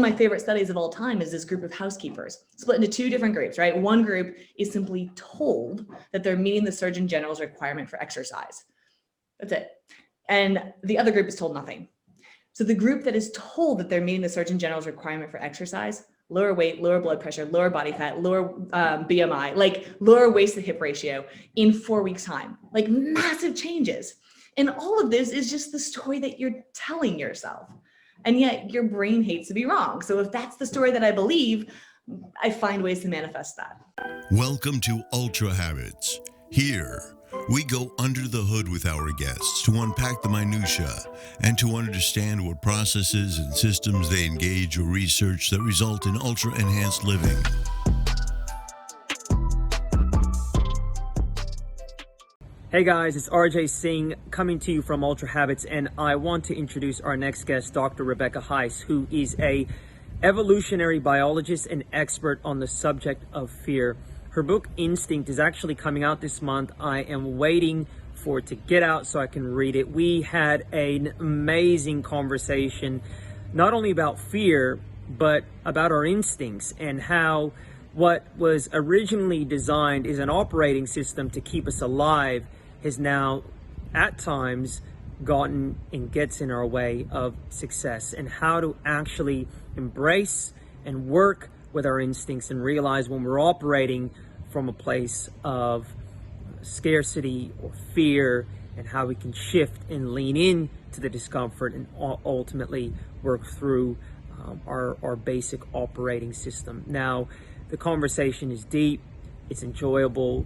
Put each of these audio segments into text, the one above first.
my favorite studies of all time is this group of housekeepers, split into two different groups, right? One group is simply told that they're meeting the Surgeon General's requirement for exercise. That's it. And the other group is told nothing. So the group that is told that they're meeting the Surgeon General's requirement for exercise, lower weight, lower blood pressure, lower body fat, lower BMI, like lower waist to hip ratio in 4 weeks time, like massive changes. And all of this is just the story that you're telling yourself. And yet your brain hates to be wrong. So if that's the story that I believe, I find ways to manifest that. Welcome to Ultra Habits. Here, we go under the hood with our guests to unpack the minutia and to understand what processes and systems they engage or research that result in ultra-enhanced living. Hey guys, it's RJ Singh coming to you from Ultra Habits, and I want to introduce our next guest, Dr. Rebecca Heiss, who is a evolutionary biologist and expert on the subject of fear. Her book, Instinct, is actually coming out this month. I am waiting for it to get out so I can read it. We had an amazing conversation, not only about fear, but about our instincts and how what was originally designed as an operating system to keep us alive has now at times gotten and gets in our way of success, and how to actually embrace and work with our instincts and realize when we're operating from a place of scarcity or fear, and how we can shift and lean in to the discomfort and ultimately work through our basic operating system. Now, the conversation is deep, it's enjoyable.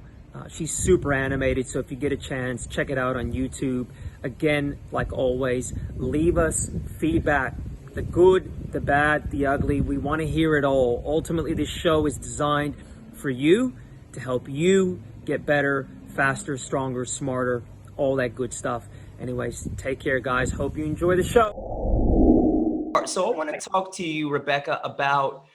She's super animated, so if you get a chance, check it out on YouTube. Again, like always, leave us feedback, the good, the bad, the ugly. We want to hear it all. Ultimately, this show is designed for you, to help you get better, faster, stronger, smarter, all that good stuff. Anyways, take care, guys. Hope you enjoy the show. So I want to talk to you, Rebecca, about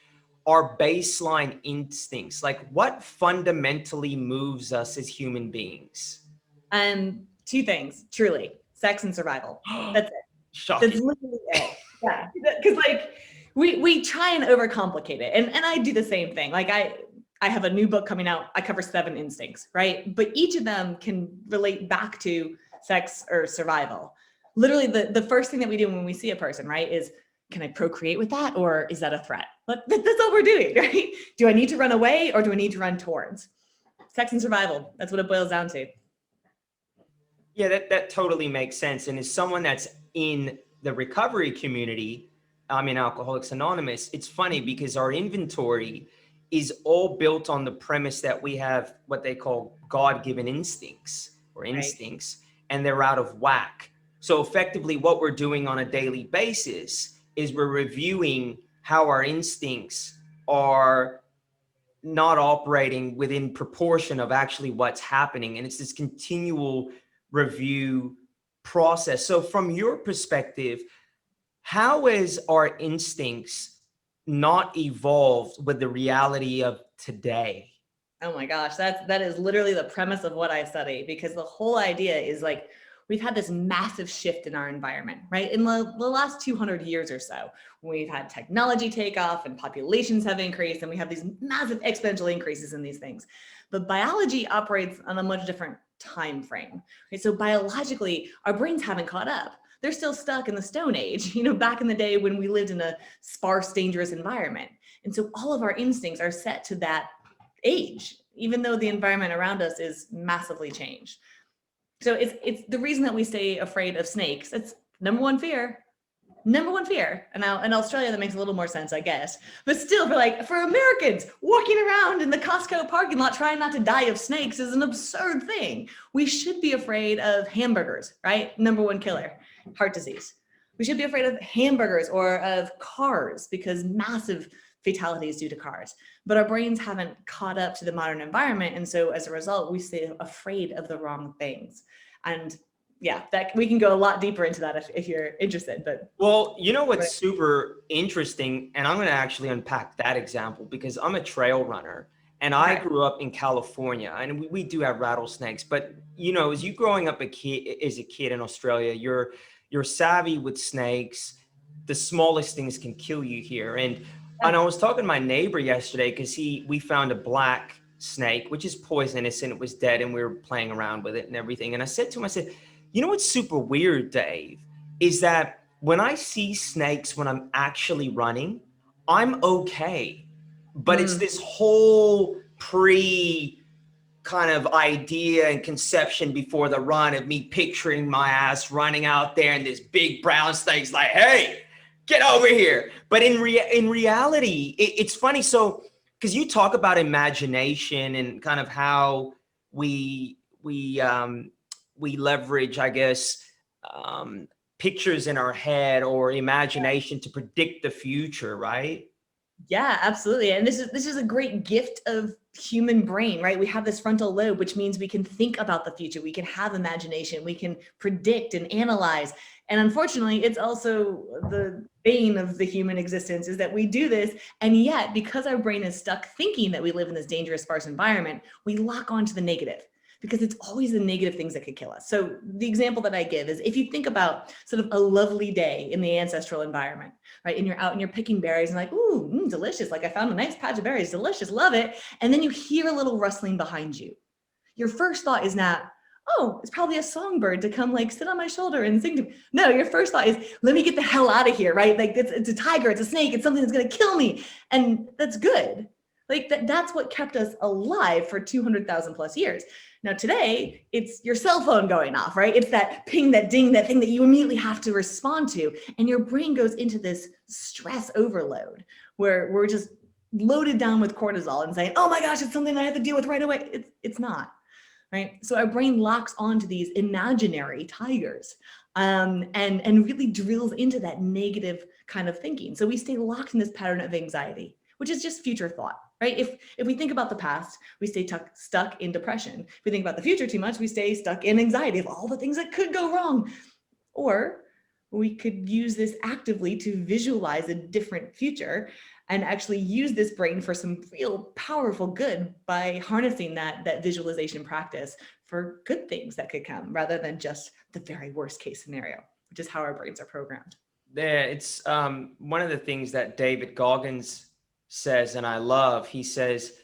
our baseline instincts. Like, what fundamentally moves us as human beings? Two things, truly: sex and survival. That's it. Shocking. That's literally it. Yeah, because like we try and overcomplicate it, and I do the same thing. Like I have a new book coming out. I cover 7 instincts, right? But each of them can relate back to sex or survival. Literally, the first thing that we do when we see a person, right, is, can I procreate with that, or is that a threat? But that's all we're doing, right? Do I need to run away, or do I need to run towards? Sex and survival. That's what it boils down to. Yeah, that totally makes sense. And as someone that's in the recovery community, I'm in Alcoholics Anonymous, it's funny because our inventory is all built on the premise that we have what they call God-given instincts or instincts, right, and they're out of whack. So effectively what we're doing on a daily basis is we're reviewing how our instincts are not operating within proportion of actually what's happening. And it's this continual review process. So from your perspective, how is our instincts not evolved with the reality of today? Oh my gosh, that is literally the premise of what I study, because the whole idea is like, we've had this massive shift in our environment, right? In the last 200 years or so, we've had technology take off and populations have increased, and we have these massive exponential increases in these things. But biology operates on a much different time frame. Okay? So biologically, our brains haven't caught up. They're still stuck in the Stone Age, back in the day when we lived in a sparse, dangerous environment. And so all of our instincts are set to that age, even though the environment around us is massively changed. So it's the reason that we stay afraid of snakes. It's number one fear. And now in Australia, that makes a little more sense, I guess. But still, for Americans, walking around in the Costco parking lot trying not to die of snakes is an absurd thing. We should be afraid of hamburgers, right? Number one killer, heart disease. We should be afraid of hamburgers or of cars, because massive fatalities due to cars. But our brains haven't caught up to the modern environment. And so as a result, we stay afraid of the wrong things. And yeah, that we can go a lot deeper into that if you're interested. But well, what's super interesting, and I'm going to actually unpack that example because I'm a trail runner and I grew up in California, and we do have rattlesnakes. But as you growing up as a kid in Australia, you're savvy with snakes. the smallest things can kill you here. And I was talking to my neighbor yesterday because we found a black snake, which is poisonous, and it was dead, and we were playing around with it and everything. And I said to him, I said, you know what's super weird, Dave, is that when I see snakes when I'm actually running, I'm okay. But it's this whole kind of idea and conception before the run of me picturing my ass running out there and this big brown snake's like, hey, get over here. But in reality, it's funny. So, because you talk about imagination and kind of how we leverage, I guess, pictures in our head or imagination to predict the future, right? Yeah, absolutely. And this is a great gift of human brain, right? We have this frontal lobe, which means we can think about the future. We can have imagination. We can predict and analyze. And unfortunately, it's also the bane of the human existence is that we do this. And yet, because our brain is stuck thinking that we live in this dangerous, sparse environment, we lock onto the negative, because it's always the negative things that could kill us. So the example that I give is if you think about sort of a lovely day in the ancestral environment, right? And you're out and you're picking berries and like, ooh, delicious. Like I found a nice patch of berries, delicious, love it. And then you hear a little rustling behind you. Your first thought is not, oh, it's probably a songbird to come like sit on my shoulder and sing to me. No, your first thought is, let me get the hell out of here, right? Like it's a tiger, it's a snake, it's something that's gonna kill me. And that's good. Like that's what kept us alive for 200,000 plus years. Now today, it's your cell phone going off, right? It's that ping, that ding, that thing that you immediately have to respond to. And your brain goes into this stress overload where we're just loaded down with cortisol and saying, oh my gosh, it's something I have to deal with right away. It's not, right? So our brain locks onto these imaginary tigers and really drills into that negative kind of thinking. So we stay locked in this pattern of anxiety, which is just future thought, right? If we think about the past, we stay stuck in depression. If we think about the future too much, we stay stuck in anxiety of all the things that could go wrong. Or we could use this actively to visualize a different future and actually use this brain for some real powerful good by harnessing that visualization practice for good things that could come rather than just the very worst case scenario, which is how our brains are programmed. Yeah, it's one of the things that David Goggins says, and I love, he says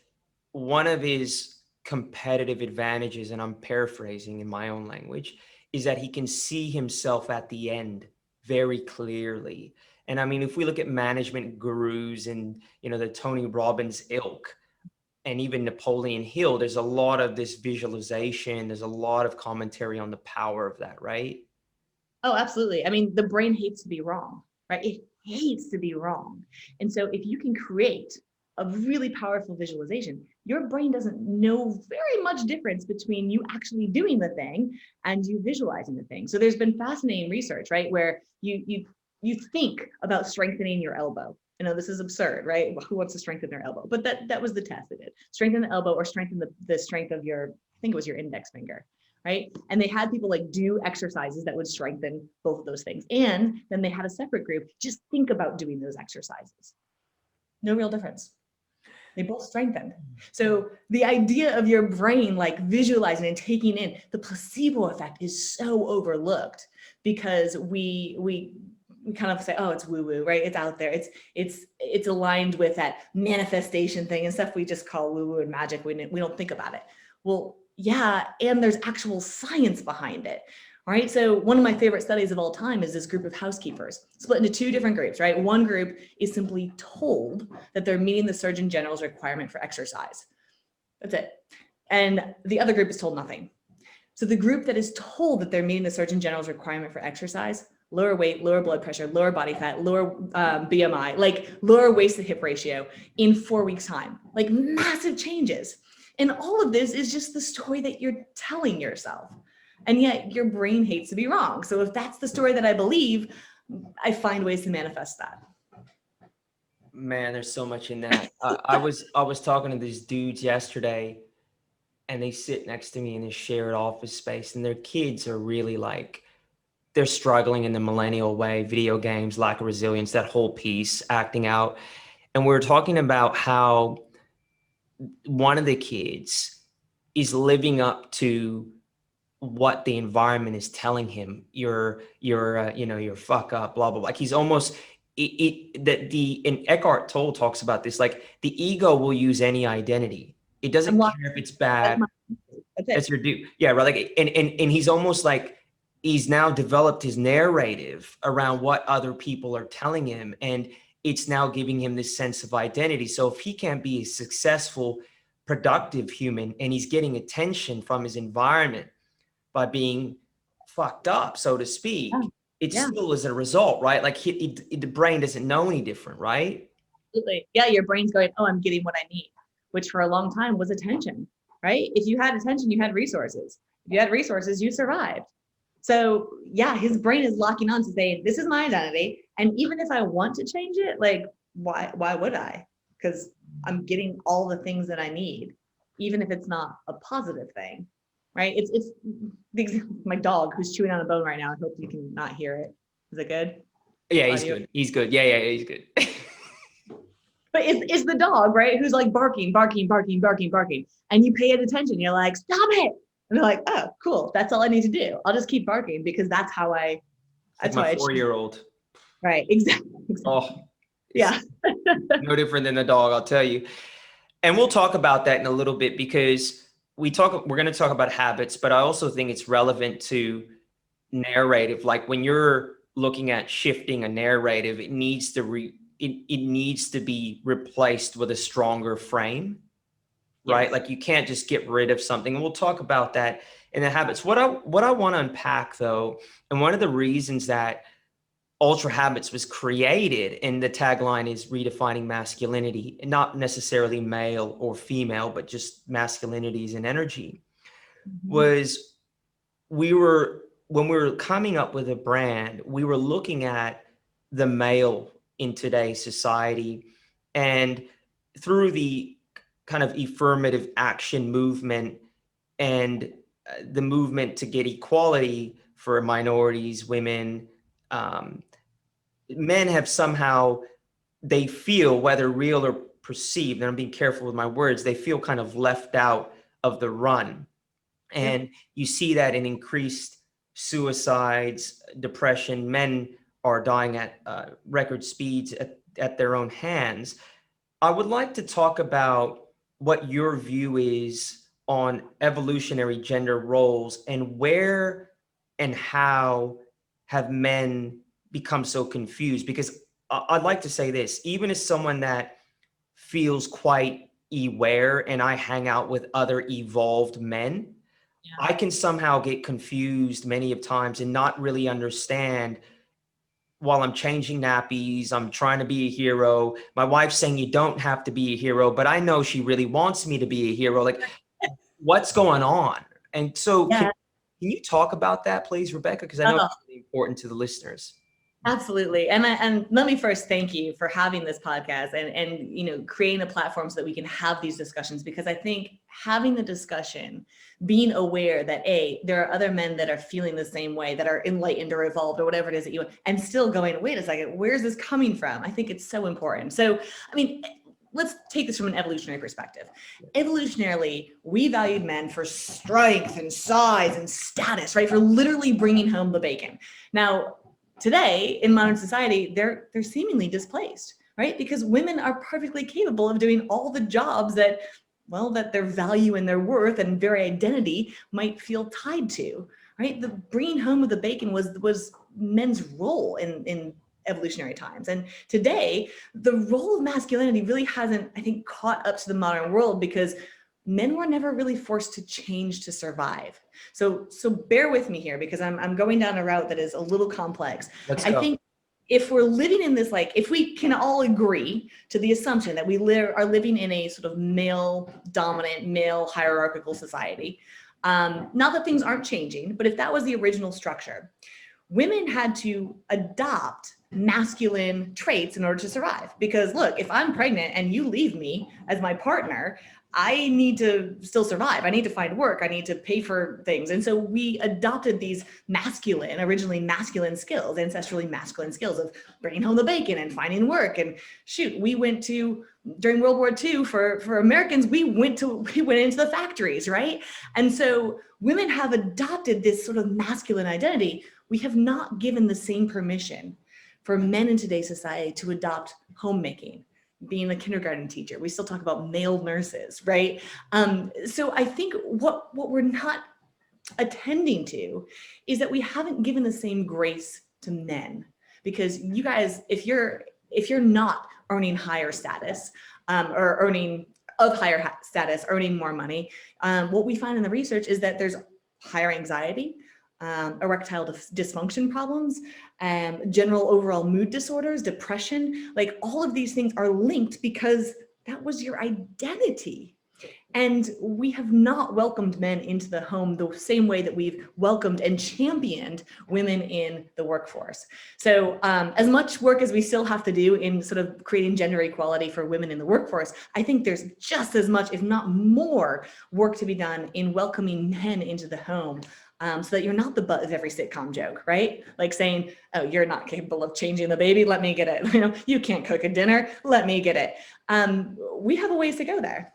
one of his competitive advantages, and I'm paraphrasing in my own language, is that he can see himself at the end very clearly. And I mean, if we look at management gurus and, you know, the Tony Robbins ilk and even Napoleon Hill, there's a lot of this visualization. There's a lot of commentary on the power of that, right? Oh, absolutely. I mean, the brain hates to be wrong, right? It hates to be wrong. And so if you can create a really powerful visualization, your brain doesn't know very much difference between you actually doing the thing and you visualizing the thing. So there's been fascinating research, right? Where you think about strengthening your elbow. I know this is absurd, right? Who wants to strengthen their elbow? But that was the test they did. Strengthen the elbow or strengthen the strength of your, I think it was your index finger. Right? And they had people like do exercises that would strengthen both of those things. And then they had a separate group just think about doing those exercises. No real difference. They both strengthened. So the idea of your brain like visualizing and taking in the placebo effect is so overlooked because we kind of say, oh, it's woo-woo, right? It's out there. It's aligned with that manifestation thing and stuff we just call woo-woo and magic. We don't think about it. Well, yeah, and there's actual science behind it, right? So one of my favorite studies of all time is this group of housekeepers split into two different groups, right? One group is simply told that they're meeting the Surgeon General's requirement for exercise. That's it. And the other group is told nothing. So the group that is told that they're meeting the Surgeon General's requirement for exercise, lower weight, lower blood pressure, lower body fat, lower BMI, like lower waist to hip ratio in 4 weeks time, like massive changes. And all of this is just the story that you're telling yourself. And yet your brain hates to be wrong. So if that's the story that I believe, I find ways to manifest that. Man, there's so much in that. I was talking to these dudes yesterday and they sit next to me in this shared office space and their kids are really like, they're struggling in the millennial way, video games, lack of resilience, that whole piece, acting out. And we were talking about how one of the kids is living up to what the environment is telling him. You're fuck up, blah, blah, blah. Like he's almost, and Eckhart Tolle talks about this, like the ego will use any identity. It doesn't I'm care if it's bad. That's That's it. your dude. Yeah, right. Like, and he's almost like he's now developed his narrative around what other people are telling him, and it's now giving him this sense of identity. So if he can't be a successful, productive human, and he's getting attention from his environment by being fucked up, so to speak, Yeah. it Yeah. still is a result, right? Like the brain doesn't know any different, right? Absolutely. Yeah, your brain's going, oh, I'm getting what I need, which for a long time was attention, right? If you had attention, you had resources. If you had resources, you survived. So yeah, his brain is locking on to saying, this is my identity. And even if I want to change it, like, why would I? Because I'm getting all the things that I need, even if it's not a positive thing, right? It's my dog who's chewing on a bone right now. I hope you can not hear it. Is it good? Yeah, he's good. He's good. Yeah, he's good. But it's the dog, right? Who's like barking. And you pay it attention. You're like, stop it. And they're like, oh, cool. That's all I need to do. I'll just keep barking because that's how I, That's my 4-year-old. Right. Exactly. Oh, yeah. No different than the dog, I'll tell you. And we'll talk about that in a little bit because we're going to talk about habits, but I also think it's relevant to narrative. Like when you're looking at shifting a narrative, it needs to it needs to be replaced with a stronger frame, right? Yes. Like you can't just get rid of something. And we'll talk about that in the habits. What I want to unpack though, and one of the reasons that Ultra Habits was created, and the tagline is redefining masculinity, not necessarily male or female, but just masculinities and energy, was when we were coming up with a brand, we were looking at the male in today's society, and through the kind of affirmative action movement and the movement to get equality for minorities, women, men have somehow, they feel, whether real or perceived, and I'm being careful with my words, they feel kind of left out of the run. And you see that in increased suicides, depression. Men are dying at record speeds at their own hands. I would like to talk about what your view is on evolutionary gender roles and where and how have men become so confused. Because I'd like to say this, even as someone that feels quite aware and I hang out with other evolved men, I can somehow get confused many of times and not really understand. While I'm changing nappies, I'm trying to be a hero. My wife's saying you don't have to be a hero, but I know she really wants me to be a hero. Like, what's going on? And so can you talk about that, please, Rebecca? Because I know it's really important to the listeners. Absolutely. And let me first thank you for having this podcast and creating a platform so that we can have these discussions, because I think having the discussion, being aware that there are other men that are feeling the same way, that are enlightened or evolved or whatever it is that you want, and still going, wait a second, where's this coming from? I think it's so important. So, I mean, let's take this from an evolutionary perspective. Evolutionarily, we valued men for strength and size and status, right? For literally bringing home the bacon. Now, today in modern society, they're seemingly displaced, right? Because women are perfectly capable of doing all the jobs that their value and their worth and very identity might feel tied to, right? The bringing home of the bacon was men's role in evolutionary times. And today, the role of masculinity really hasn't, I think, caught up to the modern world because men were never really forced to change to survive. So bear with me here because I'm going down a route that is a little complex. I think if we're living in this, like, if we can all agree to the assumption that we are living in a sort of male dominant, male hierarchical society, not that things aren't changing, but if that was the original structure, women had to adopt masculine traits in order to survive. Because look, if I'm pregnant and you leave me as my partner, I need to still survive. I need to find work. I need to pay for things. And so we adopted these originally masculine skills, ancestrally masculine skills of bringing home the bacon and finding work. And shoot, we went to, during World War II, for Americans, we went into the factories, right? And so women have adopted this sort of masculine identity. We have not given the same permission for men in today's society to adopt homemaking, being a kindergarten teacher. We still talk about male nurses, right? So I think what we're not attending to is that we haven't given the same grace to men, because you guys, if you're not earning higher status, or earning more money, what we find in the research is that there's higher anxiety, erectile dysfunction problems, general overall mood disorders, depression. Like, all of these things are linked because that was your identity. And we have not welcomed men into the home the same way that we've welcomed and championed women in the workforce. So as much work as we still have to do in sort of creating gender equality for women in the workforce, I think there's just as much, if not more, work to be done in welcoming men into the home. So that you're not the butt of every sitcom joke, right? Like saying, oh, you're not capable of changing the baby, let me get it. You know, you can't cook a dinner, let me get it. We have a ways to go there.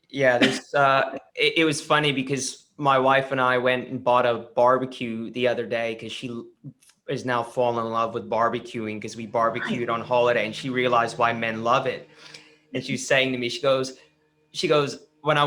Yeah, there's it was funny because my wife and I went and bought a barbecue the other day because she is now fallen in love with barbecuing, because we barbecued on holiday, and she realized why men love it. And she was saying to me, she goes, when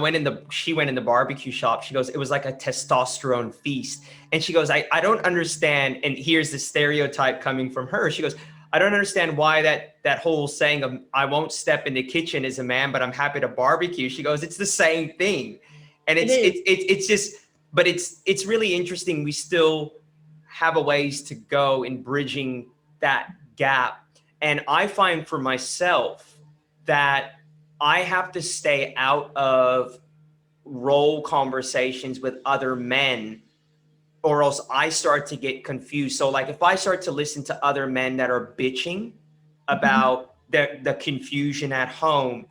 she went in the barbecue shop, she goes, it was like a testosterone feast. And she goes, I don't understand. And here's the stereotype coming from her. She goes, I don't understand why that whole saying of, I won't step in the kitchen as a man, but I'm happy to barbecue. She goes, it's the same thing. And it's just, but it's really interesting. We still have a ways to go in bridging that gap. And I find for myself that I have to stay out of role conversations with other men, or else I start to get confused. So like, if I start to listen to other men that are bitching about the confusion at home,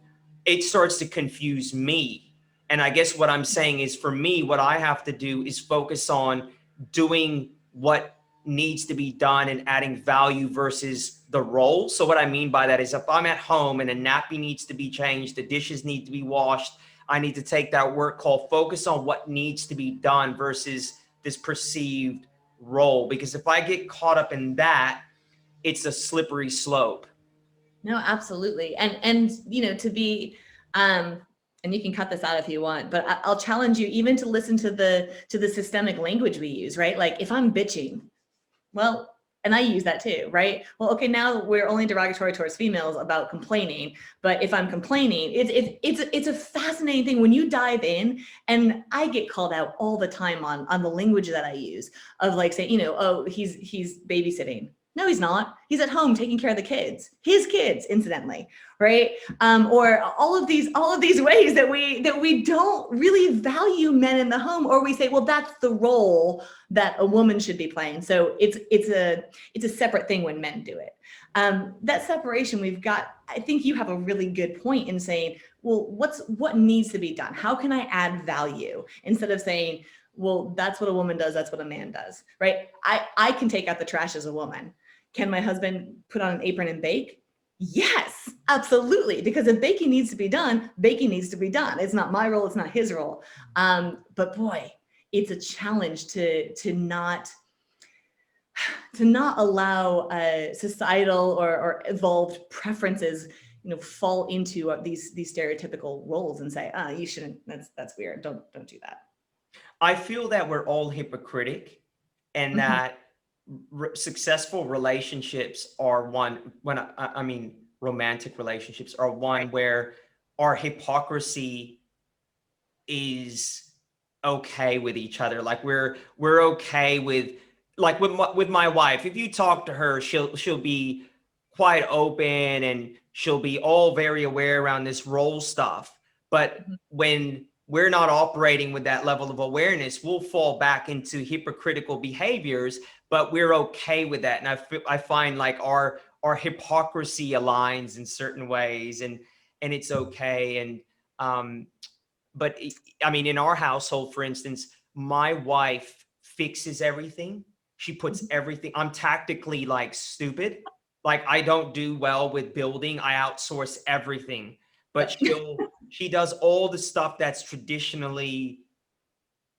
it starts to confuse me. And I guess what I'm saying is, for me, what I have to do is focus on doing what needs to be done and adding value versus the role. So what I mean by that is, if I'm at home and a nappy needs to be changed, the dishes need to be washed, I need to take that work call, focus on what needs to be done versus this perceived role. Because if I get caught up in that, it's a slippery slope. No, absolutely. And you know, to be, and you can cut this out if you want, but I'll challenge you even to listen to the systemic language we use, right? Like, if I'm bitching, well, and I use that too, right? Well, okay, now we're only derogatory towards females about complaining, but if I'm complaining, it's a fascinating thing when you dive in. And I get called out all the time on the language that I use, of like saying, you know, oh, he's babysitting. No, he's not. He's at home taking care of the kids, his kids, incidentally, right? Or all of these ways that we don't really value men in the home, or we say, well, that's the role that a woman should be playing. So it's a separate thing when men do it. That separation we've got. I think you have a really good point in saying, well, what needs to be done? How can I add value, instead of saying, well, that's what a woman does, that's what a man does, right? I can take out the trash as a woman. Can my husband put on an apron and bake? Yes, absolutely. Because if baking needs to be done, baking needs to be done. It's not my role, it's not his role. But boy, it's a challenge to not allow societal or evolved preferences, you know, fall into these stereotypical roles and say, you shouldn't, that's weird. Don't do that. I feel that we're all hypocritic, and that successful relationships are romantic relationships are one where our hypocrisy is okay with each other. Like we're okay with, like with my wife, if you talk to her, she'll be quite open and she'll be all very aware around this role stuff. But when we're not operating with that level of awareness, we'll fall back into hypocritical behaviors. but we're okay with that. And I find like our hypocrisy aligns in certain ways, and it's okay. And but I mean, in our household, for instance, my wife fixes everything. She puts everything. I'm tactically like stupid. Like I don't do well with building. I outsource everything, but she does all the stuff that's traditionally,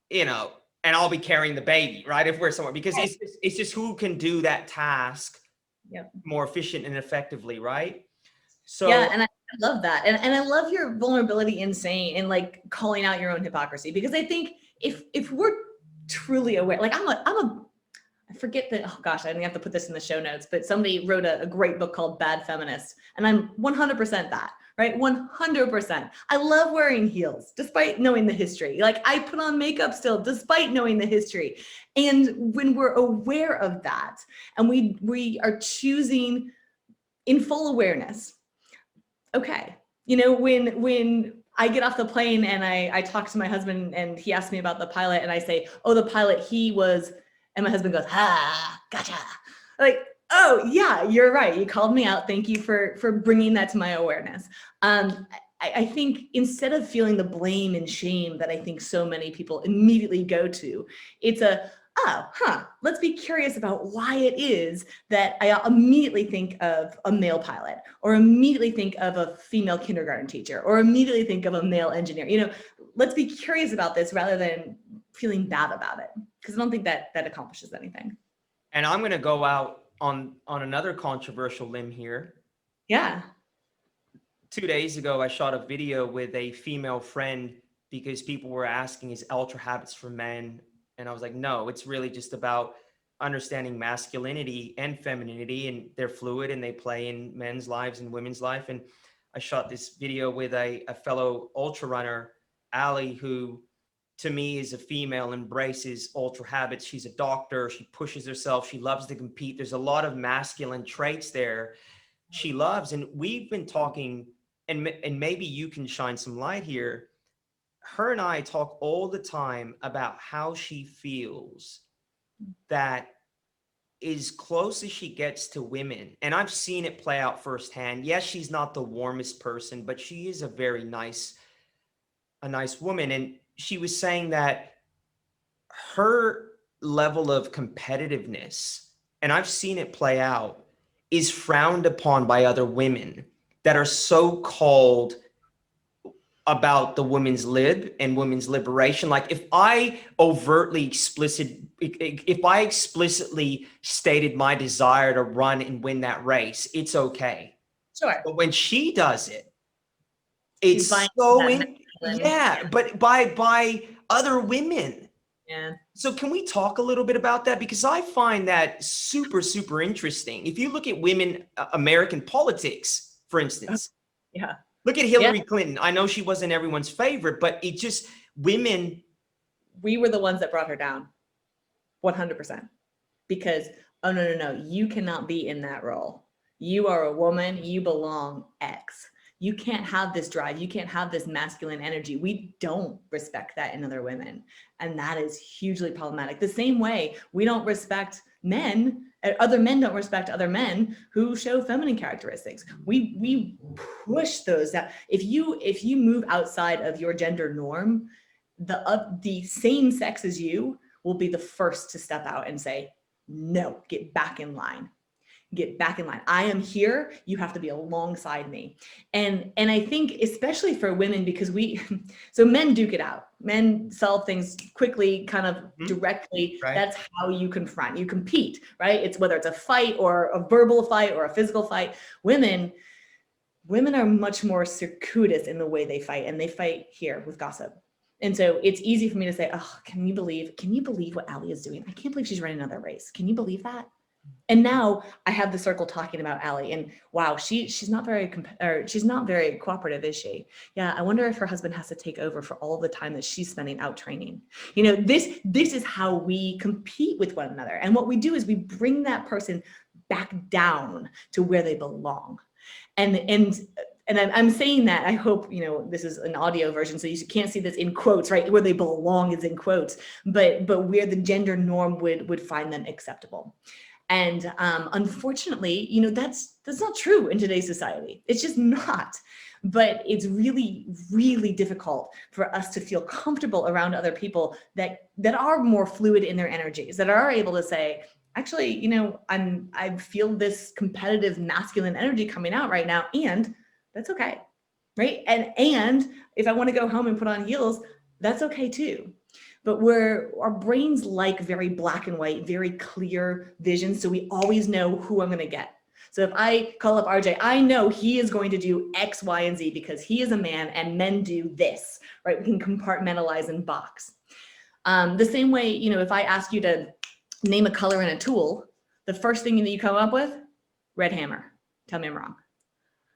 you know, and I'll be carrying the baby, right? If we're somewhere, because it's just who can do that task more efficient and effectively, right? So yeah, and I love that. And I love your vulnerability in saying and like calling out your own hypocrisy, because I think if we're truly aware, like I forget that, oh gosh, I didn't have to put this in the show notes, but somebody wrote a great book called Bad Feminist, and I'm 100% that, right? 100%. I love wearing heels, despite knowing the history. Like I put on makeup still, despite knowing the history. And when we're aware of that, and we are choosing in full awareness, okay, you know, when I get off the plane and I talk to my husband and he asks me about the pilot, and I say, oh, the pilot, he was, and my husband goes, gotcha. Like, oh yeah, you're right. You called me out. Thank you for bringing that to my awareness. I think instead of feeling the blame and shame that I think so many people immediately go to, it's let's be curious about why it is that I immediately think of a male pilot, or immediately think of a female kindergarten teacher, or immediately think of a male engineer. You know, let's be curious about this rather than feeling bad about it, because I don't think that accomplishes anything. And I'm going to go out on another controversial limb here. Yeah. 2 days ago, I shot a video with a female friend because people were asking, is Ultra Habits for men? And I was like, no, it's really just about understanding masculinity and femininity, and they're fluid and they play in men's lives and women's life. And I shot this video with a fellow ultra runner, Allie, who to me is a female, embraces ultra habits. She's a doctor. She pushes herself. She loves to compete. There's a lot of masculine traits there she loves. And we've been talking, and maybe you can shine some light here. Her and I talk all the time about how she feels that as close as she gets to women, and I've seen it play out firsthand. Yes, she's not the warmest person, but she is a nice woman. And she was saying that her level of competitiveness, and I've seen it play out, is frowned upon by other women that are so called about the women's lib and women's liberation. Like if I explicitly stated my desire to run and win that race, it's okay. Sure. But when she does it, it's so but by other women. Yeah. So can we talk a little bit about that? Because I find that super, super interesting. If you look at women, American politics, for instance. Yeah. Look at Hillary Clinton. I know she wasn't everyone's favorite, but it just, women. We were the ones that brought her down 100%, because, oh, no, you cannot be in that role. You are a woman, you belong X. You can't have this drive. You can't have this masculine energy. We don't respect that in other women. And that is hugely problematic. The same way we don't respect men, other men don't respect other men who show feminine characteristics. We push those down. If you move outside of your gender norm, the same sex as you will be the first to step out and say, no, get back in line. Get back in line. I am here. You have to be alongside me. And I think especially for women, because so men duke it out. Men solve things quickly, kind of directly. Right. That's how you confront. You compete, right? It's whether it's a fight or a verbal fight or a physical fight. Women are much more circuitous in the way they fight, and they fight here with gossip. And so it's easy for me to say, oh, can you believe what Allie is doing? I can't believe she's running another race. Can you believe that? And now I have the circle talking about Allie, and wow, she's not very cooperative, is she? Yeah, I wonder if her husband has to take over for all the time that she's spending out training. You know, this is how we compete with one another. And what we do is we bring that person back down to where they belong. And and I'm saying that, I hope, this is an audio version, so you can't see this in quotes, right? Where they belong is in quotes, but where the gender norm would find them acceptable. And unfortunately, that's not true in today's society. It's just not. But it's really, really difficult for us to feel comfortable around other people that are more fluid in their energies, that are able to say, actually, I feel this competitive masculine energy coming out right now, and that's okay, right? And if I want to go home and put on heels, that's okay too. But our brains like very black and white, very clear vision, so we always know who I'm going to get. So if I call up RJ, I know he is going to do X, Y, and Z because he is a man and men do this, right? We can compartmentalize and box. The same way, if I ask you to name a color and a tool, the first thing that you come up with, red hammer. Tell me I'm wrong,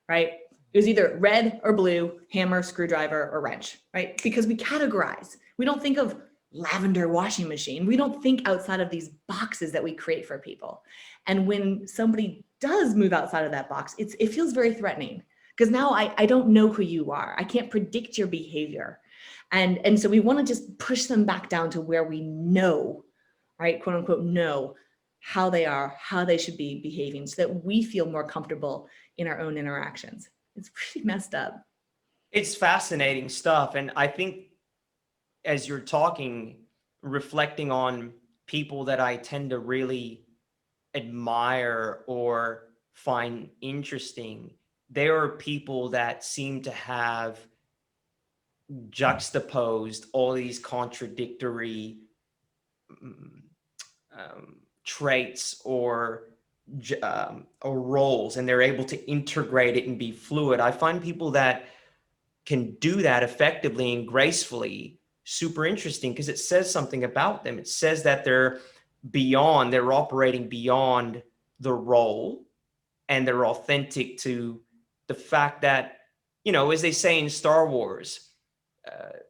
right? It was either red or blue, hammer, screwdriver, or wrench, right? Because we categorize. We don't think of lavender washing machine. We don't think outside of these boxes that we create for people. And when somebody does move outside of that box, it feels very threatening, because now I don't know who you are. I can't predict your behavior. And so we want to just push them back down to where we know, right, quote unquote, know how they are, how they should be behaving, so that we feel more comfortable in our own interactions. It's pretty messed up. It's fascinating stuff. And I think as you're talking, reflecting on people that I tend to really admire or find interesting, there are people that seem to have juxtaposed all these contradictory traits or roles, and they're able to integrate it and be fluid. I find people that can do that effectively and gracefully super interesting, because it says something about them. It says that they're operating beyond the role, and they're authentic to the fact that, as they say in Star Wars,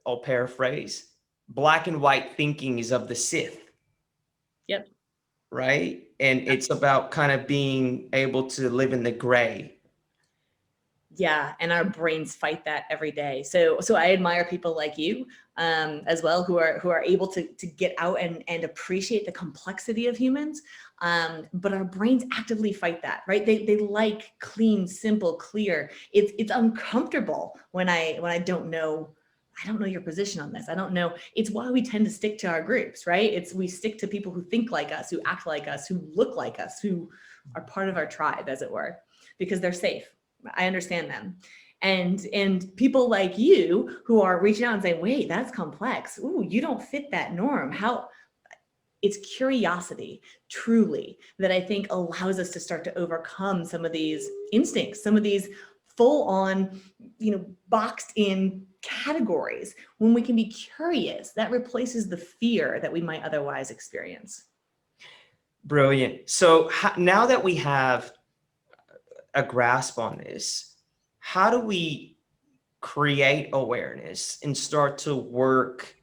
I'll paraphrase, black and white thinking is of the Sith. Yep. Right? And it's about kind of being able to live in the gray. Yeah, and our brains fight that every day. So I admire people like you as well, who are able to get out and appreciate the complexity of humans. But our brains actively fight that, right? They like clean, simple, clear. It's uncomfortable when I don't know your position on this. I don't know. It's why we tend to stick to our groups, right? We stick to people who think like us, who act like us, who look like us, who are part of our tribe, as it were, because they're safe. I understand them. And people like you who are reaching out and saying, wait, that's complex. Ooh, you don't fit that norm. It's curiosity, truly, that I think allows us to start to overcome some of these instincts, some of these full on, boxed in categories. When we can be curious, that replaces the fear that we might otherwise experience. Brilliant. So now that we have a grasp on this, how do we create awareness and start to work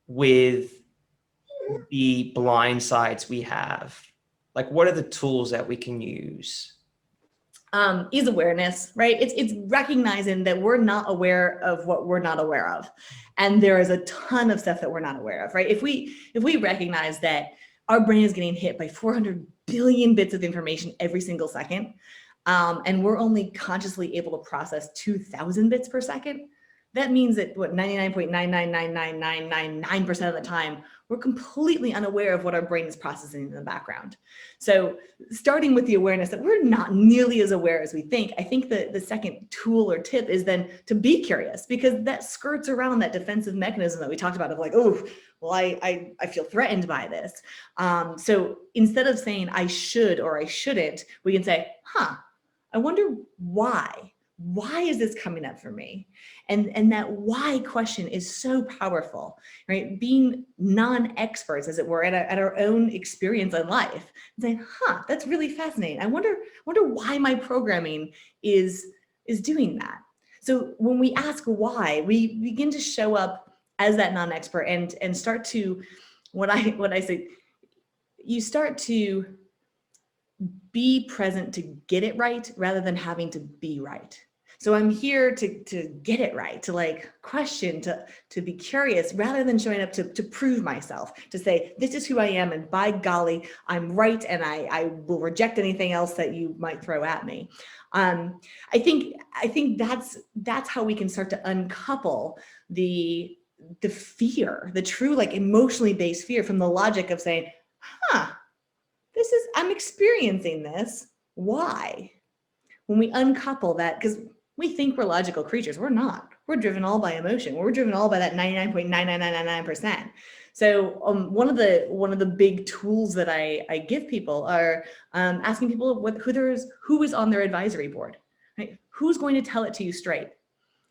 with the blind sides we have? Like, what are the tools that we can use? Is awareness, right? It's recognizing that we're not aware of what we're not aware of. And there is a ton of stuff that we're not aware of, right? If we recognize that our brain is getting hit by 400 billion bits of information every single second, and we're only consciously able to process 2,000 bits per second, that means that 99.9999999% of the time, we're completely unaware of what our brain is processing in the background. So starting with the awareness that we're not nearly as aware as we think, I think the second tool or tip is then to be curious, because that skirts around that defensive mechanism that we talked about of like, oh, well, I feel threatened by this. So instead of saying I should or I shouldn't, we can say, I wonder why. Why is this coming up for me? And that why question is so powerful, right? Being non-experts, as it were, at our own experience in life, and saying, that's really fascinating. I wonder why my programming is doing that. So when we ask why, we begin to show up as that non-expert and start to, what I say, you start to be present to get it right rather than having to be right. So I'm here to get it right, to like question, to be curious, rather than showing up to prove myself, to say, this is who I am, and by golly, I'm right, and I will reject anything else that you might throw at me. I think that's how we can start to uncouple the fear, the true like emotionally based fear, from the logic of saying, I'm experiencing this. Why? When we uncouple that, because we think we're logical creatures, we're not. We're driven all by emotion. We're driven all by that 99.99999%. So one of the big tools that I give people are asking people who is on their advisory board, right? Who's going to tell it to you straight?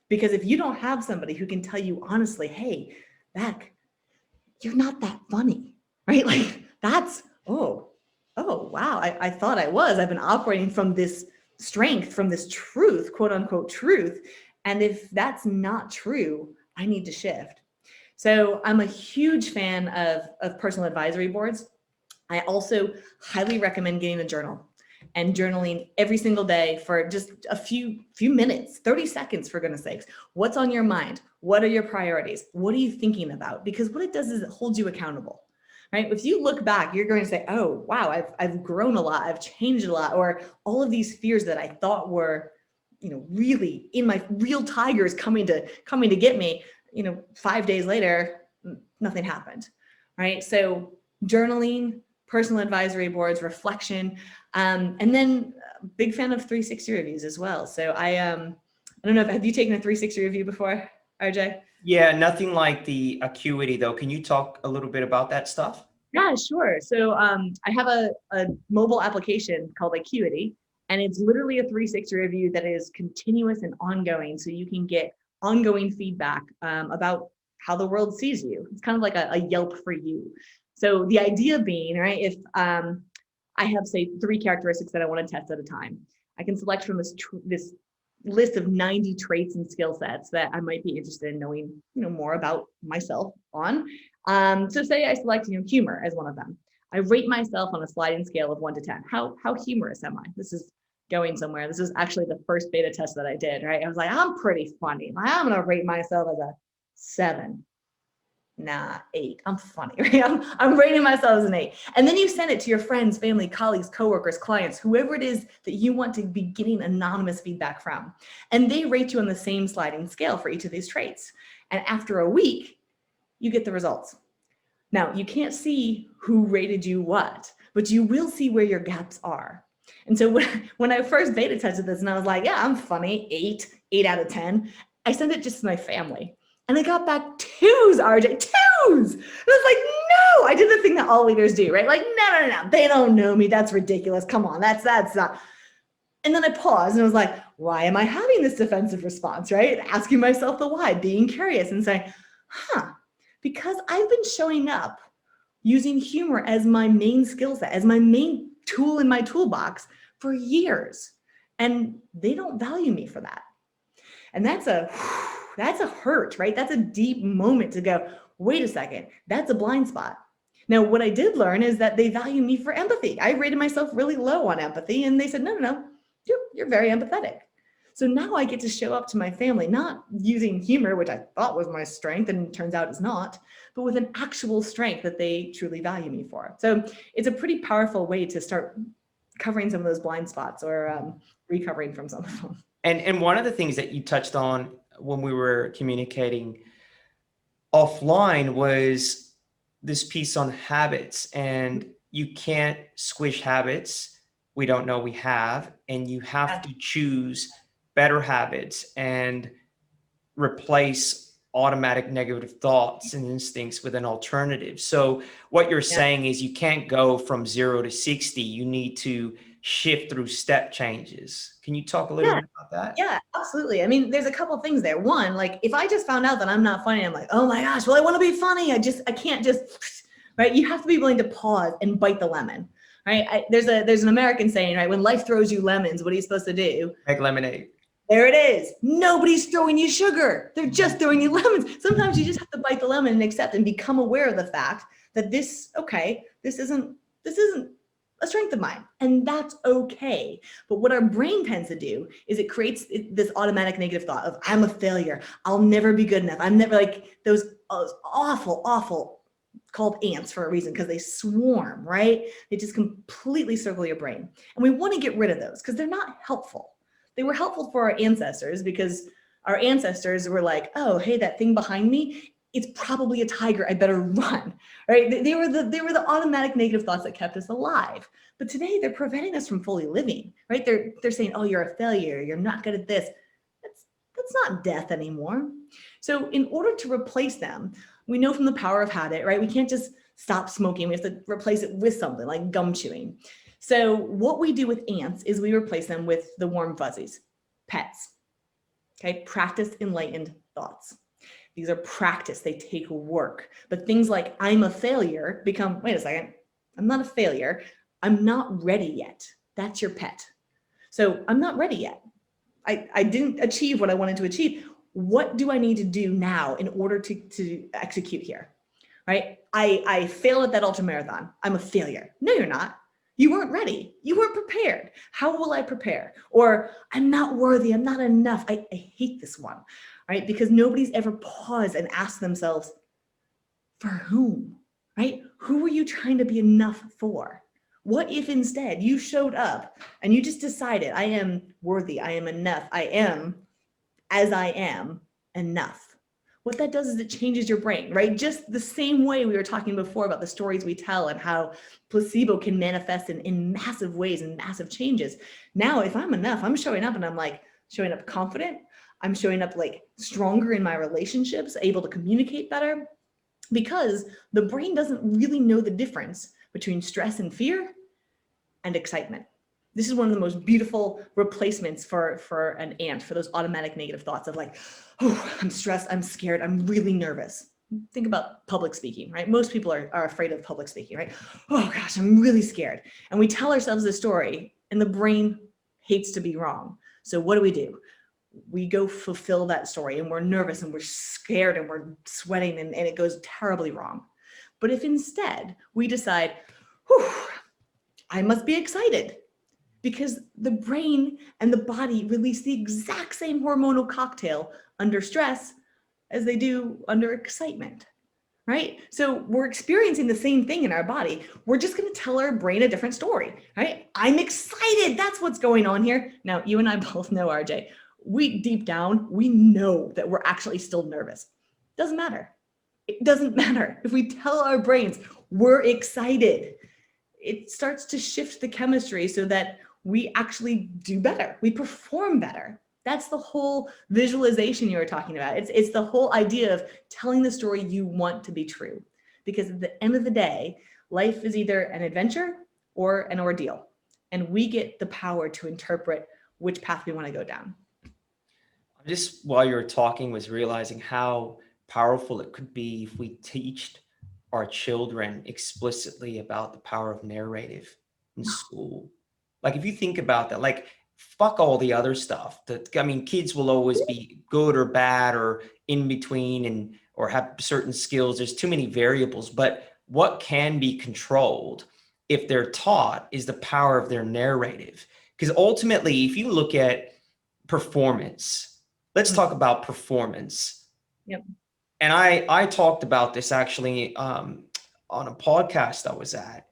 Because if you don't have somebody who can tell you honestly, hey, Beck, you're not that funny, right? Like that's, oh, wow, I thought I was. I've been operating from this strength, from this truth, quote unquote truth. And if that's not true, I need to shift. So I'm a huge fan of personal advisory boards. I also highly recommend getting a journal and journaling every single day for just a few minutes, 30 seconds, for goodness sakes. What's on your mind? What are your priorities? What are you thinking about? Because what it does is it holds you accountable. Right? If you look back, you're going to say, oh, wow, I've grown a lot. I've changed a lot. Or all of these fears that I thought were, really in my real tigers coming to get me, 5 days later, nothing happened. Right? So journaling, personal advisory boards, reflection, and then big fan of 360 reviews as well. So I don't know, have you taken a 360 review before, RJ? Yeah, nothing like the Acuity though. Can you talk a little bit about that stuff? Yeah, sure. So I have a mobile application called Acuity, and it's literally a 360 review that is continuous and ongoing. So you can get ongoing feedback about how the world sees you. It's kind of like a Yelp for you. So the idea being, right, if I have, say, 3 characteristics that I want to test at a time, I can select from this list of 90 traits and skill sets that I might be interested in knowing, more about myself on. So say I select, humor as one of them. I rate myself on a sliding scale of 1 to 10. How humorous am I? This is going somewhere. This is actually the first beta test that I did, right? I was like, I'm pretty funny. I'm going to rate myself as a 7. Nah, 8. I'm funny, right? I'm rating myself as an 8. And then you send it to your friends, family, colleagues, coworkers, clients, whoever it is that you want to be getting anonymous feedback from. And they rate you on the same sliding scale for each of these traits. And after a week, you get the results. Now, you can't see who rated you what, but you will see where your gaps are. And so when I first beta tested this and I was like, yeah, I'm funny, 8 out of 10, I sent it just to my family. And I got back 2s, RJ, 2s. And I was like, no, I did the thing that all leaders do, right? Like, no, they don't know me. That's ridiculous. Come on, that's not. And then I paused and I was like, why am I having this defensive response, right? Asking myself the why, being curious and saying, because I've been showing up using humor as my main skill set, as my main tool in my toolbox for years. And they don't value me for that. And that's a hurt, right? That's a deep moment to go, wait a second, that's a blind spot. Now, what I did learn is that they value me for empathy. I rated myself really low on empathy, and they said, no, you're very empathetic. So now I get to show up to my family, not using humor, which I thought was my strength, and it turns out it's not, but with an actual strength that they truly value me for. So it's a pretty powerful way to start covering some of those blind spots or recovering from some of them. And one of the things that you touched on when we were communicating offline was this piece on habits, and you can't squish habits we don't know we have, and you have to choose better habits and replace automatic negative thoughts and instincts with an alternative. So what you're saying is you can't go from 0 to 60. You need to shift through step changes. Can you talk a little bit about that? Yeah, absolutely. I mean, there's a couple of things there. One, like if I just found out that I'm not funny, I'm like, oh my gosh, well, I want to be funny. I can't just, right? You have to be willing to pause and bite the lemon, right? There's an American saying, right? When life throws you lemons, what are you supposed to do? Make lemonade. There it is. Nobody's throwing you sugar. They're just throwing you lemons. Sometimes you just have to bite the lemon and accept and become aware of the fact that this isn't a strength of mine, and that's okay. But what our brain tends to do is it creates this automatic negative thought of, I'm a failure, I'll never be good enough, I'm never, like those awful, called ants for a reason, because they swarm, right? They just completely circle your brain. And we want to get rid of those because they're not helpful. They were helpful for our ancestors because our ancestors were like, oh, hey, that thing behind me, it's probably a tiger, I better run, right? They were the automatic negative thoughts that kept us alive. But today they're preventing us from fully living, right? They're saying, oh, you're a failure, you're not good at this. That's not death anymore. So in order to replace them, we know from the power of habit, right? We can't just stop smoking. We have to replace it with something like gum chewing. So what we do with ants is we replace them with the warm fuzzies, pets. Okay, practice enlightened thoughts. These are practice, they take work. But things like I'm a failure become, wait a second, I'm not a failure. I'm not ready yet. That's your pet. So I'm not ready yet. I didn't achieve what I wanted to achieve. What do I need to do now in order to execute here, right? I failed at that ultra marathon. I'm a failure. No, you're not. You weren't ready. You weren't prepared. How will I prepare? Or I'm not worthy. I'm not enough. I hate this one, right? Because nobody's ever paused and asked themselves, for whom, right? Who are you trying to be enough for? What if instead you showed up and you just decided, I am worthy, I am enough, I am, as I am, enough. What that does is it changes your brain, right? Just the same way we were talking before about the stories we tell and how placebo can manifest in massive ways and massive changes. Now, if I'm enough, I'm showing up and I'm like showing up confident. I'm showing up like stronger in my relationships, able to communicate better, because the brain doesn't really know the difference between stress and fear and excitement. This is one of the most beautiful replacements for an ant, for those automatic negative thoughts of like, oh, I'm stressed, I'm scared, I'm really nervous. Think about public speaking, right? Most people are afraid of public speaking, right? Oh gosh, I'm really scared. And we tell ourselves this story and the brain hates to be wrong. So what do? We go fulfill that story and we're nervous and we're scared and we're sweating and it goes terribly wrong. But if instead we decide, whew, I must be excited, because the brain and the body release the exact same hormonal cocktail under stress as they do under excitement, right? So we're experiencing the same thing in our body. We're just going to tell our brain a different story, right? I'm excited. That's what's going on here. Now, you and I both know, RJ, we deep down, we know that we're actually still nervous. Doesn't matter. It doesn't matter. If we tell our brains we're excited, it starts to shift the chemistry so that we actually do better. We perform better. That's the whole visualization you were talking about. It's the whole idea of telling the story you want to be true. Because at the end of the day, life is either an adventure or an ordeal. And we get the power to interpret which path we want to go down. Just while you were talking was realizing how powerful it could be if we teached our children explicitly about the power of narrative in school. Like, if you think about that, like, fuck all the other stuff. I mean, kids will always be good or bad or in between or have certain skills. There's too many variables, but what can be controlled if they're taught is the power of their narrative. Because ultimately, if you look at performance, let's talk about performance. Yep. And I talked about this actually on a podcast I was at.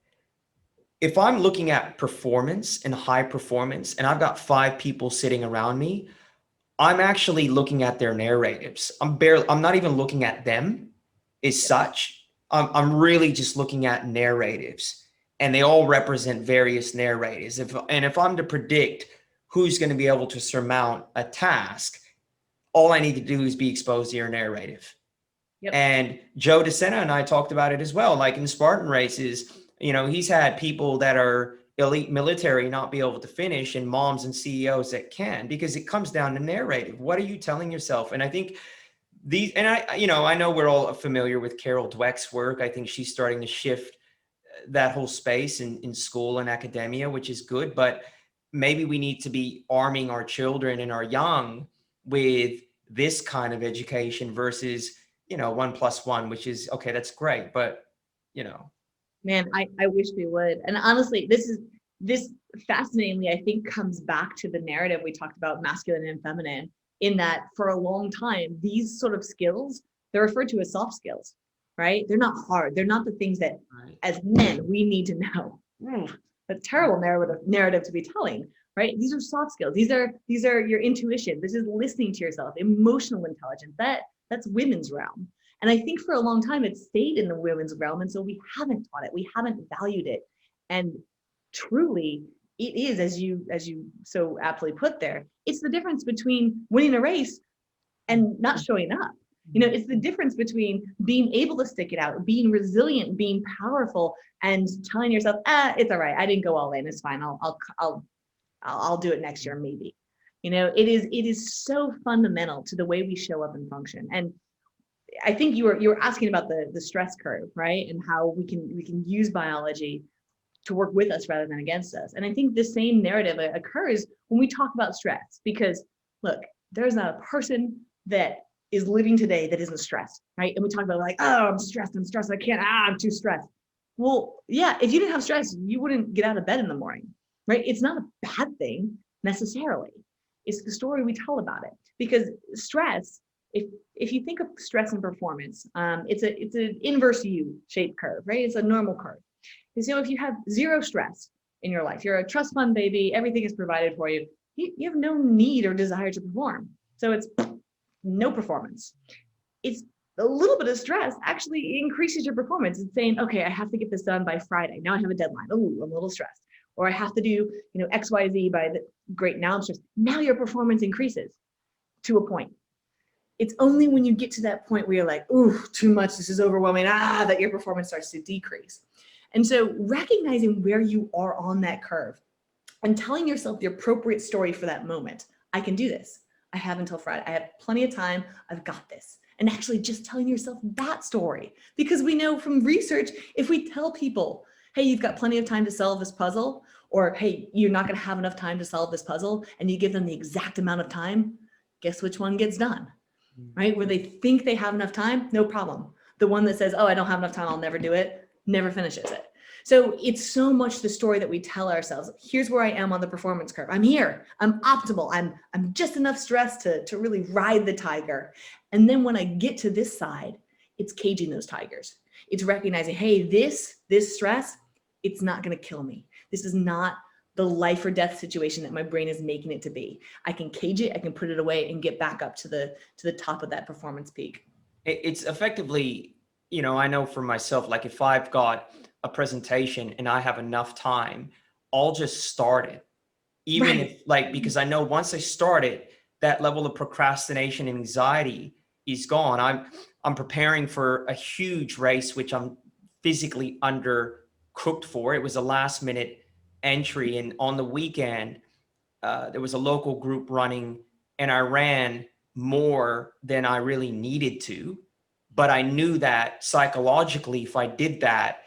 If I'm looking at performance and high performance, and I've got 5 people sitting around me, I'm actually looking at their narratives. I'm not even looking at them as such. I'm really just looking at narratives, and they all represent various narratives. If I'm to predict who's going to be able to surmount a task, all I need to do is be exposed to your narrative. Yep. And Joe DeSena and I talked about it as well. Like in Spartan races, you know, he's had people that are elite military not be able to finish, and moms and CEOs that can, because it comes down to narrative. What are you telling yourself? And I think I know we're all familiar with Carol Dweck's work. I think she's starting to shift that whole space in school and academia, which is good. But maybe we need to be arming our children and our young with this kind of education versus, 1 + 1, which is, okay, that's great. But, Man, I wish we would. And honestly, this fascinatingly, I think, comes back to the narrative we talked about, masculine and feminine, in that for a long time, these sort of skills, they're referred to as soft skills, right? They're not hard. They're not the things that Right. as men we need to know. That's a terrible narrative to be telling, right? These are soft skills. These are your intuition. This is listening to yourself, emotional intelligence. That's women's realm. And I think for a long time it stayed in the women's realm. And so we haven't taught it. We haven't valued it. And truly, it is, as you so aptly put there, it's the difference between winning a race and not showing up. It's the difference between being able to stick it out, being resilient, being powerful, and telling yourself, it's all right. I didn't go all in. It's fine. I'll do it next year, maybe. It is so fundamental to the way we show up and function. And I think you were asking about the stress curve, right? And how we can use biology to work with us rather than against us. And I think the same narrative occurs when we talk about stress, because look, there's not a person that is living today that isn't stressed, right? And we talk about like, oh, I'm stressed, I can't, I'm too stressed. Well, yeah, if you didn't have stress, you wouldn't get out of bed in the morning, right? It's not a bad thing necessarily. It's the story we tell about it. Because stress, if you think of stress and performance, it's an inverse U-shaped curve, right? It's a normal curve. Because if you have zero stress in your life, you're a trust fund baby, everything is provided for you, you have no need or desire to perform. So it's no performance. It's a little bit of stress actually increases your performance. It's saying, okay, I have to get this done by Friday. Now I have a deadline. Oh, I'm a little stressed. Or I have to do, XYZ great, now I'm stressed. Now your performance increases to a point. It's only when you get to that point where you're like, ooh, too much, this is overwhelming, that your performance starts to decrease. And so recognizing where you are on that curve and telling yourself the appropriate story for that moment. I can do this. I have until Friday. I have plenty of time. I've got this. And actually just telling yourself that story, because we know from research, if we tell people, hey, you've got plenty of time to solve this puzzle, or hey, you're not going to have enough time to solve this puzzle, and you give them the exact amount of time, guess which one gets done, right? Where they think they have enough time, no problem. The one that says, oh, I don't have enough time, I'll never do it, never finishes it. So it's so much the story that we tell ourselves. Here's where I am on the performance curve. I'm here. I'm optimal. I'm just enough stressed to really ride the tiger. And then when I get to this side, it's caging those tigers. It's recognizing, hey, this stress, it's not going to kill me. This is not the life or death situation that my brain is making it to be. I can cage it. I can put it away and get back up to the top of that performance peak. It's effectively, I know for myself, like if I've got a presentation and I have enough time, I'll just start it. Even if because I know once I start it, that level of procrastination and anxiety is gone. I'm preparing for a huge race, which I'm physically undercooked for. It was a last minute entry. And on the weekend, there was a local group running and I ran more than I really needed to. But I knew that psychologically, if I did that,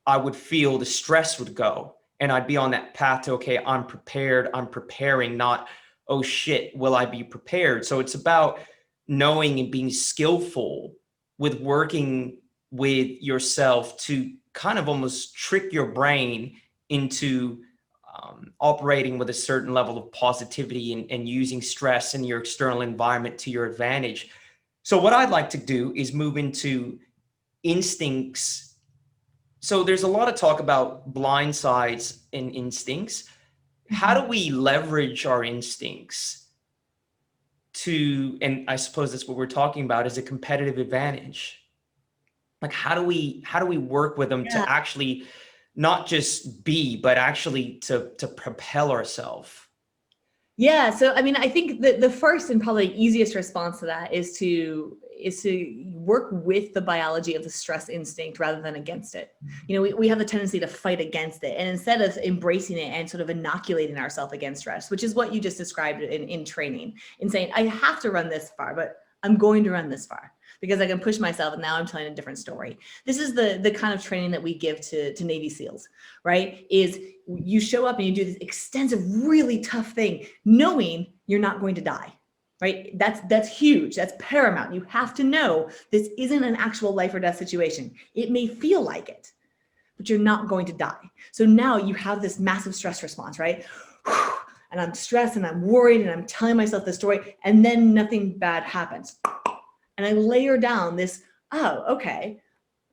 I would feel the stress would go and I'd be on that path to, okay, I'm prepared, I'm preparing, not, oh shit, will I be prepared? So it's about knowing and being skillful with working with yourself to kind of almost trick your brain into operating with a certain level of positivity and using stress in your external environment to your advantage. So what I'd like to do is move into instincts. So there's a lot of talk about blind sides and instincts. How do we leverage our instincts to, and I suppose that's what we're talking about, is a competitive advantage? Like how do we work with them to actually not just be, but actually to propel ourselves? Yeah. So, I mean, I think the first and probably easiest response to that is to work with the biology of the stress instinct rather than against it. We have the tendency to fight against it. And instead of embracing it and sort of inoculating ourselves against stress, which is what you just described in training, in saying, I have to run this far, but I'm going to run this far because I can push myself and now I'm telling a different story. This is the kind of training that we give to Navy SEALs, right? Is you show up and you do this extensive, really tough thing, knowing you're not going to die, right? That's huge. That's paramount. You have to know this isn't an actual life or death situation. It may feel like it, but you're not going to die. So now you have this massive stress response, right? And I'm stressed and I'm worried and I'm telling myself this story, and then nothing bad happens. And I layer down this, oh, okay,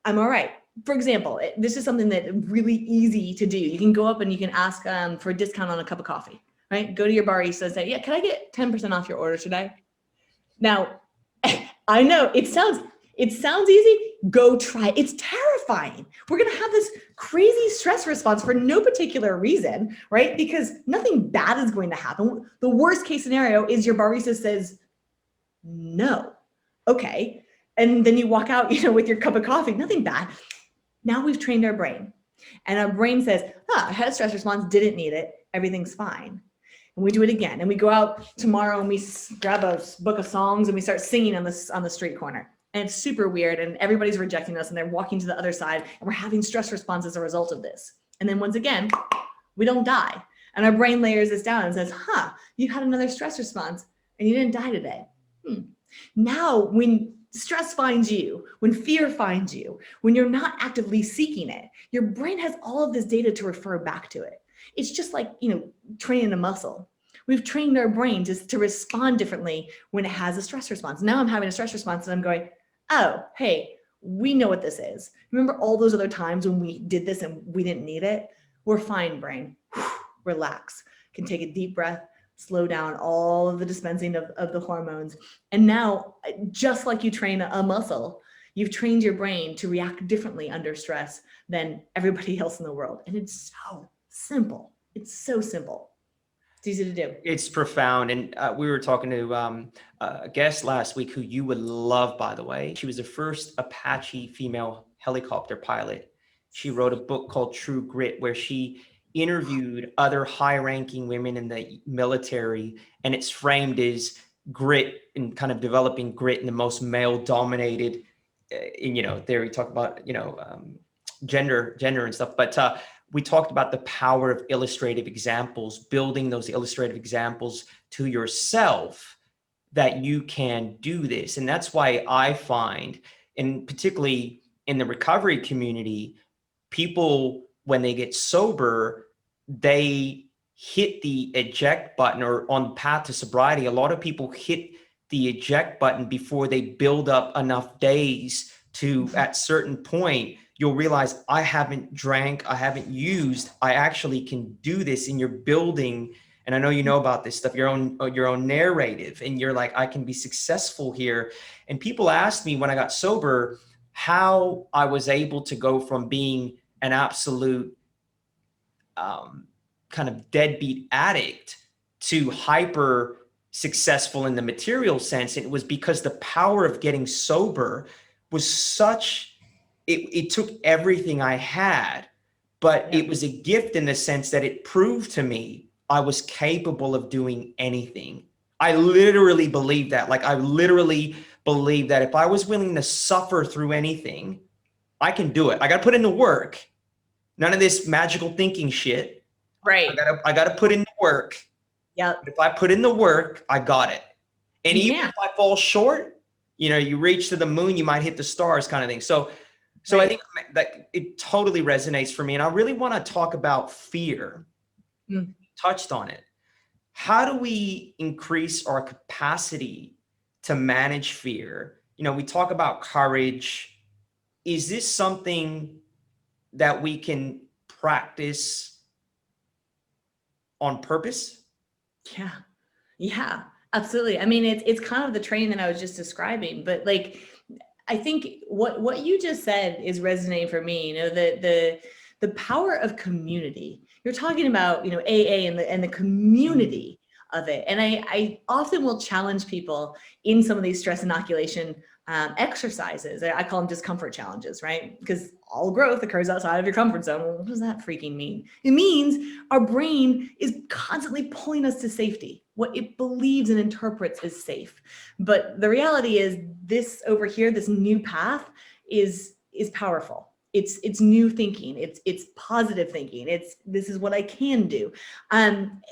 I'm all right. For example, this is something that really easy to do. You can go up and you can ask for a discount on a cup of coffee, right? Go to your barista and say, yeah, can I get 10% off your order today? Now, I know it sounds easy. Go try it. It's terrifying. We're going to have this crazy stress response for no particular reason, right? Because nothing bad is going to happen. The worst case scenario is your barista says no. Okay. And then you walk out, with your cup of coffee, nothing bad. Now we've trained our brain, and our brain says, I had a stress response, didn't need it. Everything's fine. And we do it again. And we go out tomorrow and we grab a book of songs and we start singing on the street corner. And it's super weird. And everybody's rejecting us and they're walking to the other side, and we're having stress response as a result of this. And then once again, we don't die. And our brain layers this down and says, you had another stress response and you didn't die today. Now, when stress finds you, when fear finds you, when you're not actively seeking it, your brain has all of this data to refer back to it. It's just like, training a muscle. We've trained our brain to respond differently when it has a stress response. Now I'm having a stress response and I'm going, oh, hey, we know what this is. Remember all those other times when we did this and we didn't need it? We're fine, brain. Relax. Can take a deep breath, slow down all of the dispensing of the hormones. And now, just like you train a muscle, you've trained your brain to react differently under stress than everybody else in the world. And it's so simple. It's so simple. It's easy to do. It's profound. And we were talking to a guest last week who you would love, by the way. She was the first Apache female helicopter pilot. She wrote a book called True Grit, where she interviewed other high-ranking women in the military, and it's framed as grit and kind of developing grit in the most male-dominated. There we talk about gender and stuff, but we talked about the power of illustrative examples, building those illustrative examples to yourself that you can do this. And that's why I find, and particularly in the recovery community, people, when they get sober, they hit the eject button, or on the path to sobriety, a lot of people hit the eject button before they build up enough days to, at certain point, you'll realize, I haven't drank, I haven't used, I actually can do this. And you're building, and I know you know about this stuff, your own narrative, and you're like, I can be successful here. And people asked me when I got sober, how I was able to go from being an absolute kind of deadbeat addict to hyper successful in the material sense. It was because the power of getting sober was such, it took everything I had, but it was a gift in the sense that it proved to me I was capable of doing anything. I literally believe that. Like, I literally believe that if I was willing to suffer through anything, I can do it. I got to put in the work. None of this magical thinking shit. Right. I got to put in the work. Yeah. If I put in the work, I got it. And even if I fall short, you reach to the moon, you might hit the stars, kind of thing. So I think that it totally resonates for me. And I really want to talk about fear. Touched on it. How do we increase our capacity to manage fear? We talk about courage. Is this something that we can practice on purpose? Yeah, absolutely. I mean, it's kind of the training that I was just describing, but like, I think what you just said is resonating for me, the power of community. You're talking about, AA and the community of it. And I often will challenge people in some of these stress inoculation exercises. I call them discomfort challenges, right? Because all growth occurs outside of your comfort zone. Well, what does that freaking mean? It means our brain is constantly pulling us to safety. What it believes and interprets is safe. But the reality is, this over here, this new path is powerful. It's new thinking. It's positive thinking. This is what I can do.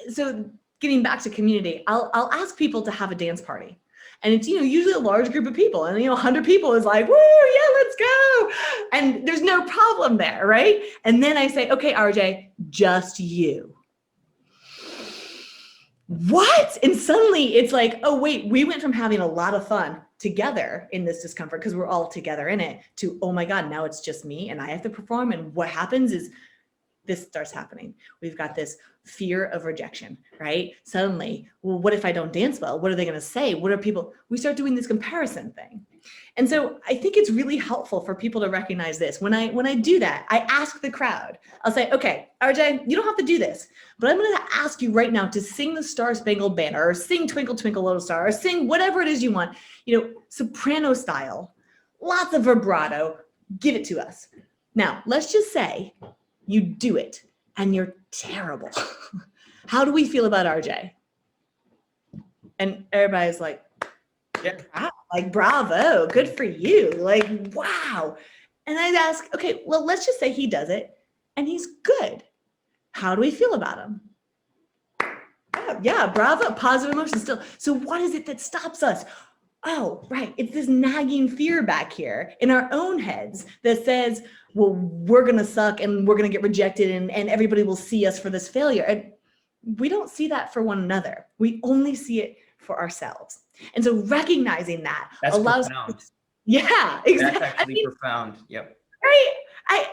So getting back to community, I'll ask people to have a dance party. And it's, usually a large group of people, and 100 people is like, woo, yeah, let's go. And there's no problem there, right? And then I say, okay, RJ, just you. What? And suddenly it's like, oh wait, we went from having a lot of fun together in this discomfort because we're all together in it to, oh my God, now it's just me and I have to perform. And what happens is this starts happening. We've got this fear of rejection, right? Suddenly, well, what if I don't dance well? What are they going to say? What are people? We start doing this comparison thing. And so I think it's really helpful for people to recognize this. When I do that, I ask the crowd, I'll say, okay, RJ, you don't have to do this, but I'm going to ask you right now to sing the Star Spangled Banner or sing Twinkle, Twinkle, Little Star or sing whatever it is you want, soprano style, lots of vibrato, give it to us. Now, let's just say you do it and you're terrible. How do we feel about RJ? And everybody's like, yeah, like, bravo, good for you. Like, wow. And I'd ask, okay, well, let's just say he does it and he's good. How do we feel about him? Yeah, bravo, positive emotion still. So what is it that stops us? Oh, right. It's this nagging fear back here in our own heads that says, well, we're going to suck and we're going to get rejected and everybody will see us for this failure. And we don't see that for one another. We only see it for ourselves. And so recognizing that allows profound. Yeah, exactly. That's actually profound. Yep. Right.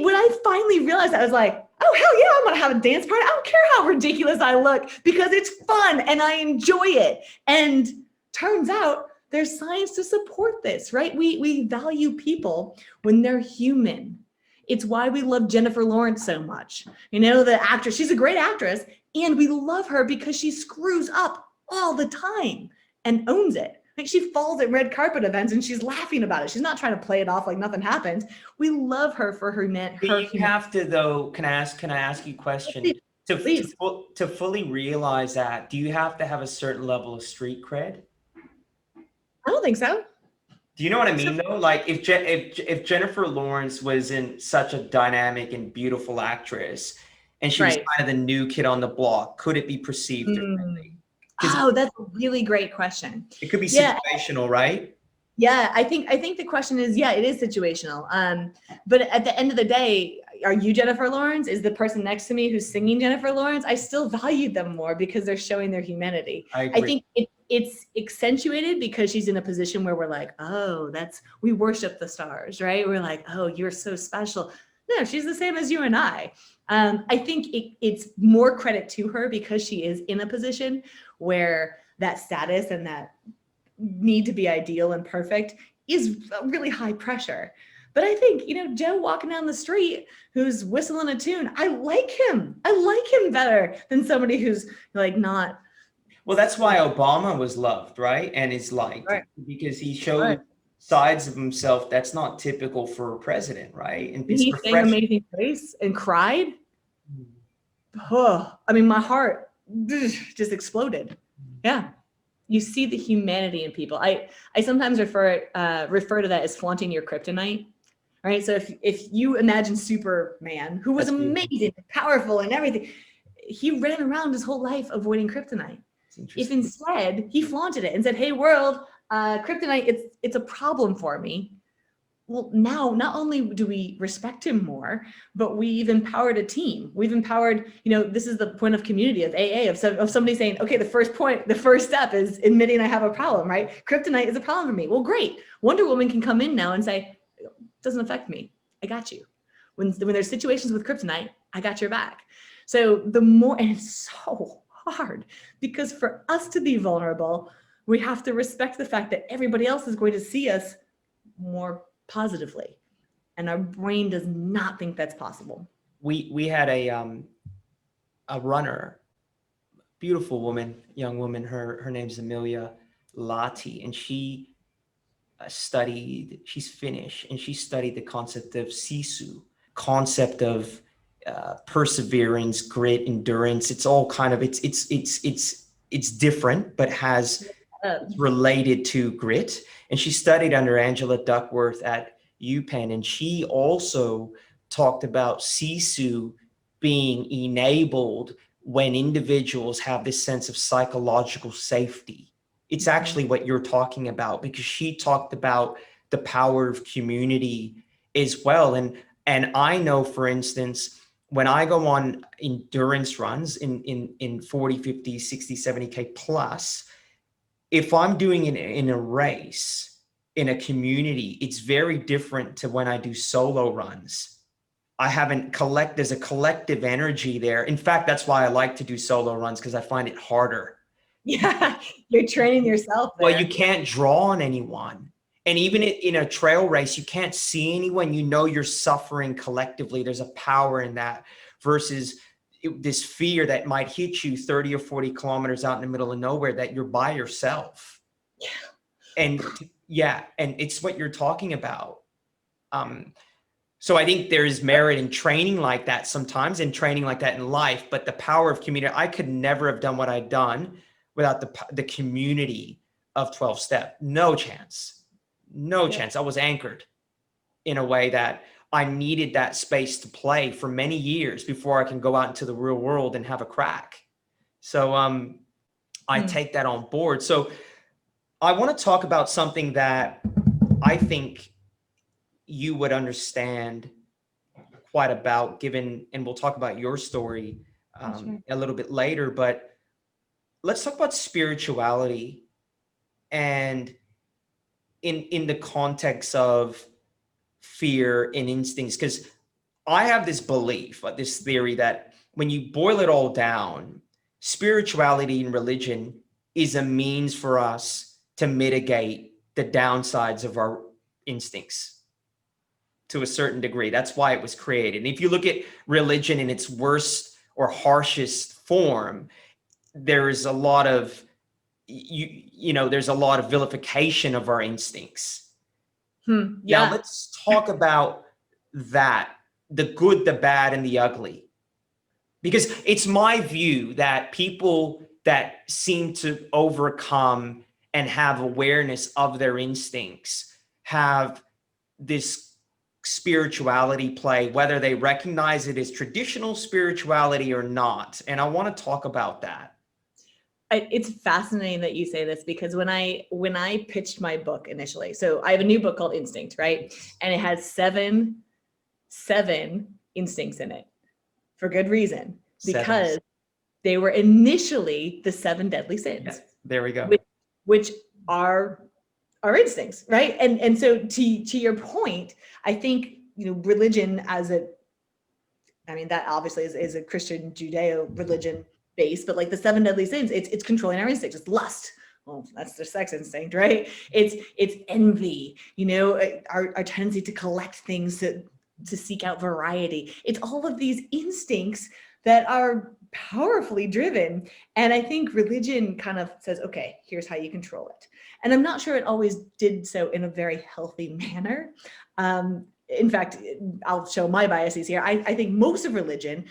When I finally realized that, I was like, oh, hell yeah, I'm going to have a dance party. I don't care how ridiculous I look because it's fun and I enjoy it. And turns out there's science to support this, right? We value people when they're human. It's why we love Jennifer Lawrence so much. The actress, she's a great actress, and we love her because she screws up all the time and owns it. Like, she falls at red carpet events and she's laughing about it. She's not trying to play it off like nothing happened. We love her for her You have to, though, can I ask you a question? To fully realize that, do you have to have a certain level of street cred? I don't think so. Do you know what I mean, though? Like, if Jennifer Lawrence wasn't such a dynamic and beautiful actress, and she was kind of the new kid on the block, could it be perceived differently? Oh, that's a really great question. It could be situational, right? Yeah, I think the question is, yeah, it is situational. But at the end of the day, are you Jennifer Lawrence? Is the person next to me who's singing Jennifer Lawrence? I still value them more because they're showing their humanity. I agree. think it's accentuated because she's in a position where we're like, oh, we worship the stars, right? We're like, oh, you're so special. No, she's the same as you and I. I think it's more credit to her because she is in a position where that status and that need to be ideal and perfect is really high pressure. But I think, Joe walking down the street who's whistling a tune, I like him. I like him better than somebody who's like not. Well, that's why Obama was loved, right? And is liked, because he showed sides of himself that's not typical for a president, right? And he sang Amazing Grace and cried. Oh, I mean, my heart just exploded. Yeah. You see the humanity in people. I sometimes refer to that as flaunting your kryptonite, right? So if you imagine Superman, who was amazing and powerful and everything, he ran around his whole life avoiding kryptonite. If instead he flaunted it and said, hey world, kryptonite, it's a problem for me. Well, now not only do we respect him more, but we've empowered a team. We've empowered, this is the point of community, of AA, of somebody saying, okay, the first step is admitting I have a problem, right? Kryptonite is a problem for me. Well, great. Wonder Woman can come in now and say, it doesn't affect me. I got you. When there's situations with kryptonite, I got your back. So the more, and it's so hard because for us to be vulnerable, we have to respect the fact that everybody else is going to see us more positively, and our brain does not think that's possible. We had a runner, beautiful woman, young woman. Her name's Amelia Lati, and she's Finnish, and she studied the concept of sisu, concept of perseverance, grit, endurance. It's all kind of it's different, but has related to grit. And she studied under Angela Duckworth at UPenn, and she also talked about sisu being enabled when individuals have this sense of psychological safety It's actually what you're talking about, because she talked about the power of community as well. And I know, for instance, when I go on endurance runs in 40, 50, 60, 70K plus, if I'm doing it in a race, in a community, it's very different to when I do solo runs. There's a collective energy there. In fact, that's why I like to do solo runs, because I find it harder. Yeah, you're training yourself there. Well, you can't draw on anyone. And even in a trail race, you can't see anyone. You know you're suffering collectively. There's a power in that, versus this fear that might hit you 30 or 40 kilometers out in the middle of nowhere, that you're by yourself. Yeah. And it's what you're talking about. So I think there's merit in training like that sometimes, and training like that in life. But the power of community, I could never have done what I'd done without the community of 12 Step. No chance. No chance. I was anchored in a way that I needed that space to play for many years before I can go out into the real world and have a crack. So I take that on board. So I want to talk about something that I think you would understand quite about, given, and we'll talk about your story a little bit later, but let's talk about spirituality, and in the context of fear and instincts. Because I have this belief, this theory, that when you boil it all down, spirituality and religion is a means for us to mitigate the downsides of our instincts to a certain degree. That's why it was created. And if you look at religion in its worst or harshest form, there is a lot of there's a lot of vilification of our instincts. Now let's talk about that, the good, the bad, and the ugly. Because it's my view that people that seem to overcome and have awareness of their instincts have this spirituality play, whether they recognize it as traditional spirituality or not. And I want to talk about that. It's fascinating that you say this, because when I pitched my book initially, so I have a new book called Instinct, right? And it has seven instincts in it, for good reason, because they were initially the 7 deadly sins. Yeah, there we go. Which are our instincts, right? And so to your point, I think, religion that obviously is a Christian Judeo religion base, but like the 7 deadly sins, it's controlling our instincts. It's lust. Well, that's the sex instinct, right? It's envy, our tendency to collect things, to seek out variety. It's all of these instincts that are powerfully driven. And I think religion kind of says, okay, here's how you control it. And I'm not sure it always did so in a very healthy manner. In fact, I'll show my biases here. I think most religions,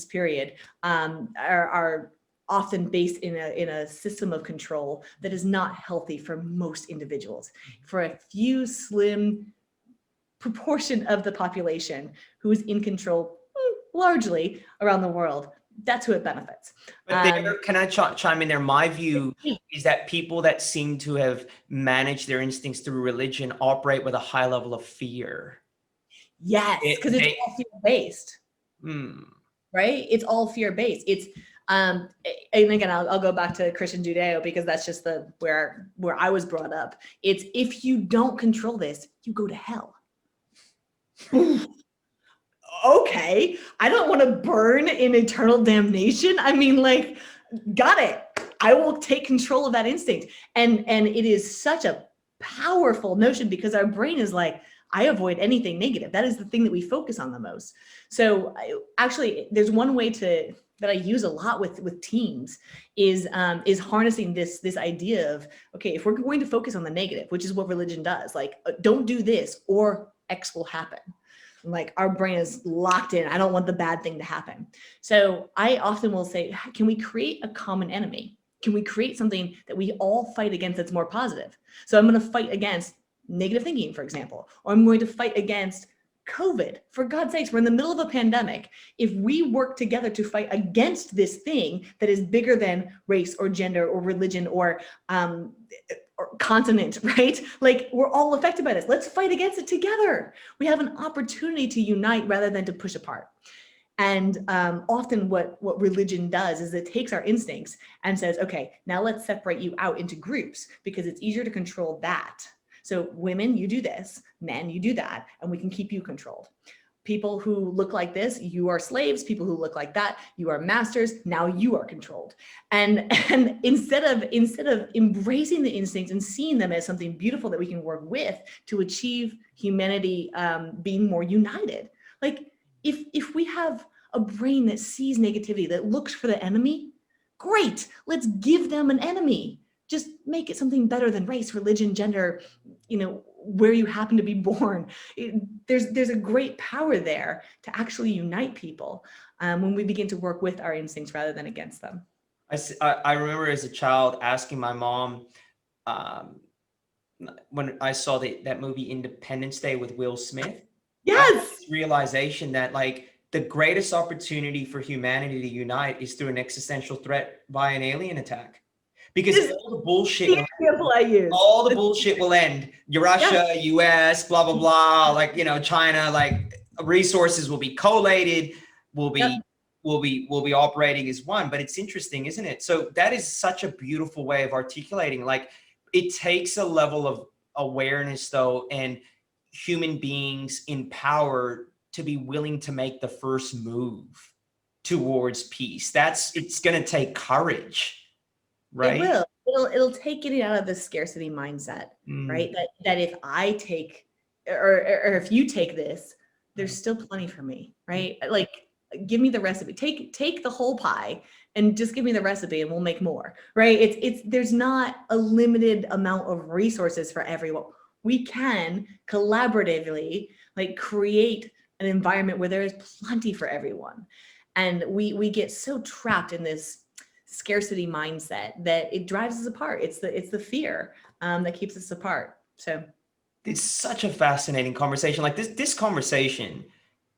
period, are often based in a system of control that is not healthy for most individuals. For a few slim proportion of the population who is in control, largely around the world, that's who it benefits. But can I chime in there? My view is that people that seem to have managed their instincts through religion operate with a high level of fear. Yes, because it's all fear-based, right? It's all fear-based. It's and again, I'll go back to Christian Judeo, because that's just where I was brought up. It's, if you don't control this, you go to hell. Okay, I don't want to burn in eternal damnation. I mean, like, got it. I will take control of that instinct. And it is such a powerful notion, because our brain is like, I avoid anything negative. That is the thing that we focus on the most. So actually, there's one way that I use a lot with teams is harnessing this idea of, okay, if we're going to focus on the negative, which is what religion does, like, don't do this or X will happen. Like, our brain is locked in. I don't want the bad thing to happen. So I often will say, can we create a common enemy? Can we create something that we all fight against that's more positive? So I'm going to fight against negative thinking, for example, or I'm going to fight against COVID, for God's sakes, we're in the middle of a pandemic. If we work together to fight against this thing that is bigger than race or gender or religion or continent, right? Like, we're all affected by this. Let's fight against it together. We have an opportunity to unite rather than to push apart. And often what religion does is it takes our instincts and says, okay, now let's separate you out into groups because it's easier to control that. So women, you do this, men, you do that, and we can keep you controlled. People who look like this, you are slaves. People who look like that, you are masters. Now you are controlled. And instead of embracing the instincts and seeing them as something beautiful that we can work with to achieve humanity being more united. Like, if we have a brain that sees negativity, that looks for the enemy, great, let's give them an enemy. Just make it something better than race, religion, gender, where you happen to be born. There's a great power there to actually unite people when we begin to work with our instincts rather than against them. I remember as a child asking my mom, when I saw that movie Independence Day with Will Smith. Yes. Realization that like the greatest opportunity for humanity to unite is through an existential threat by an alien attack. Because all the bullshit will end. Russia, US, blah, blah, blah, like, China, like resources will be collated, will be operating as one. But it's interesting, isn't it? So that is such a beautiful way of articulating. Like, it takes a level of awareness though, and human beings in power to be willing to make the first move towards peace. It's going to take courage. Right. It will. It'll take getting out of the scarcity mindset, right? That if I take, or if you take this, there's still plenty for me, right? Like, give me the recipe. Take the whole pie and just give me the recipe, and we'll make more, right? There's not a limited amount of resources for everyone. We can collaboratively like create an environment where there is plenty for everyone, and we get so trapped in this scarcity mindset that it drives us apart. It's the fear that keeps us apart. So it's such a fascinating conversation. Like this conversation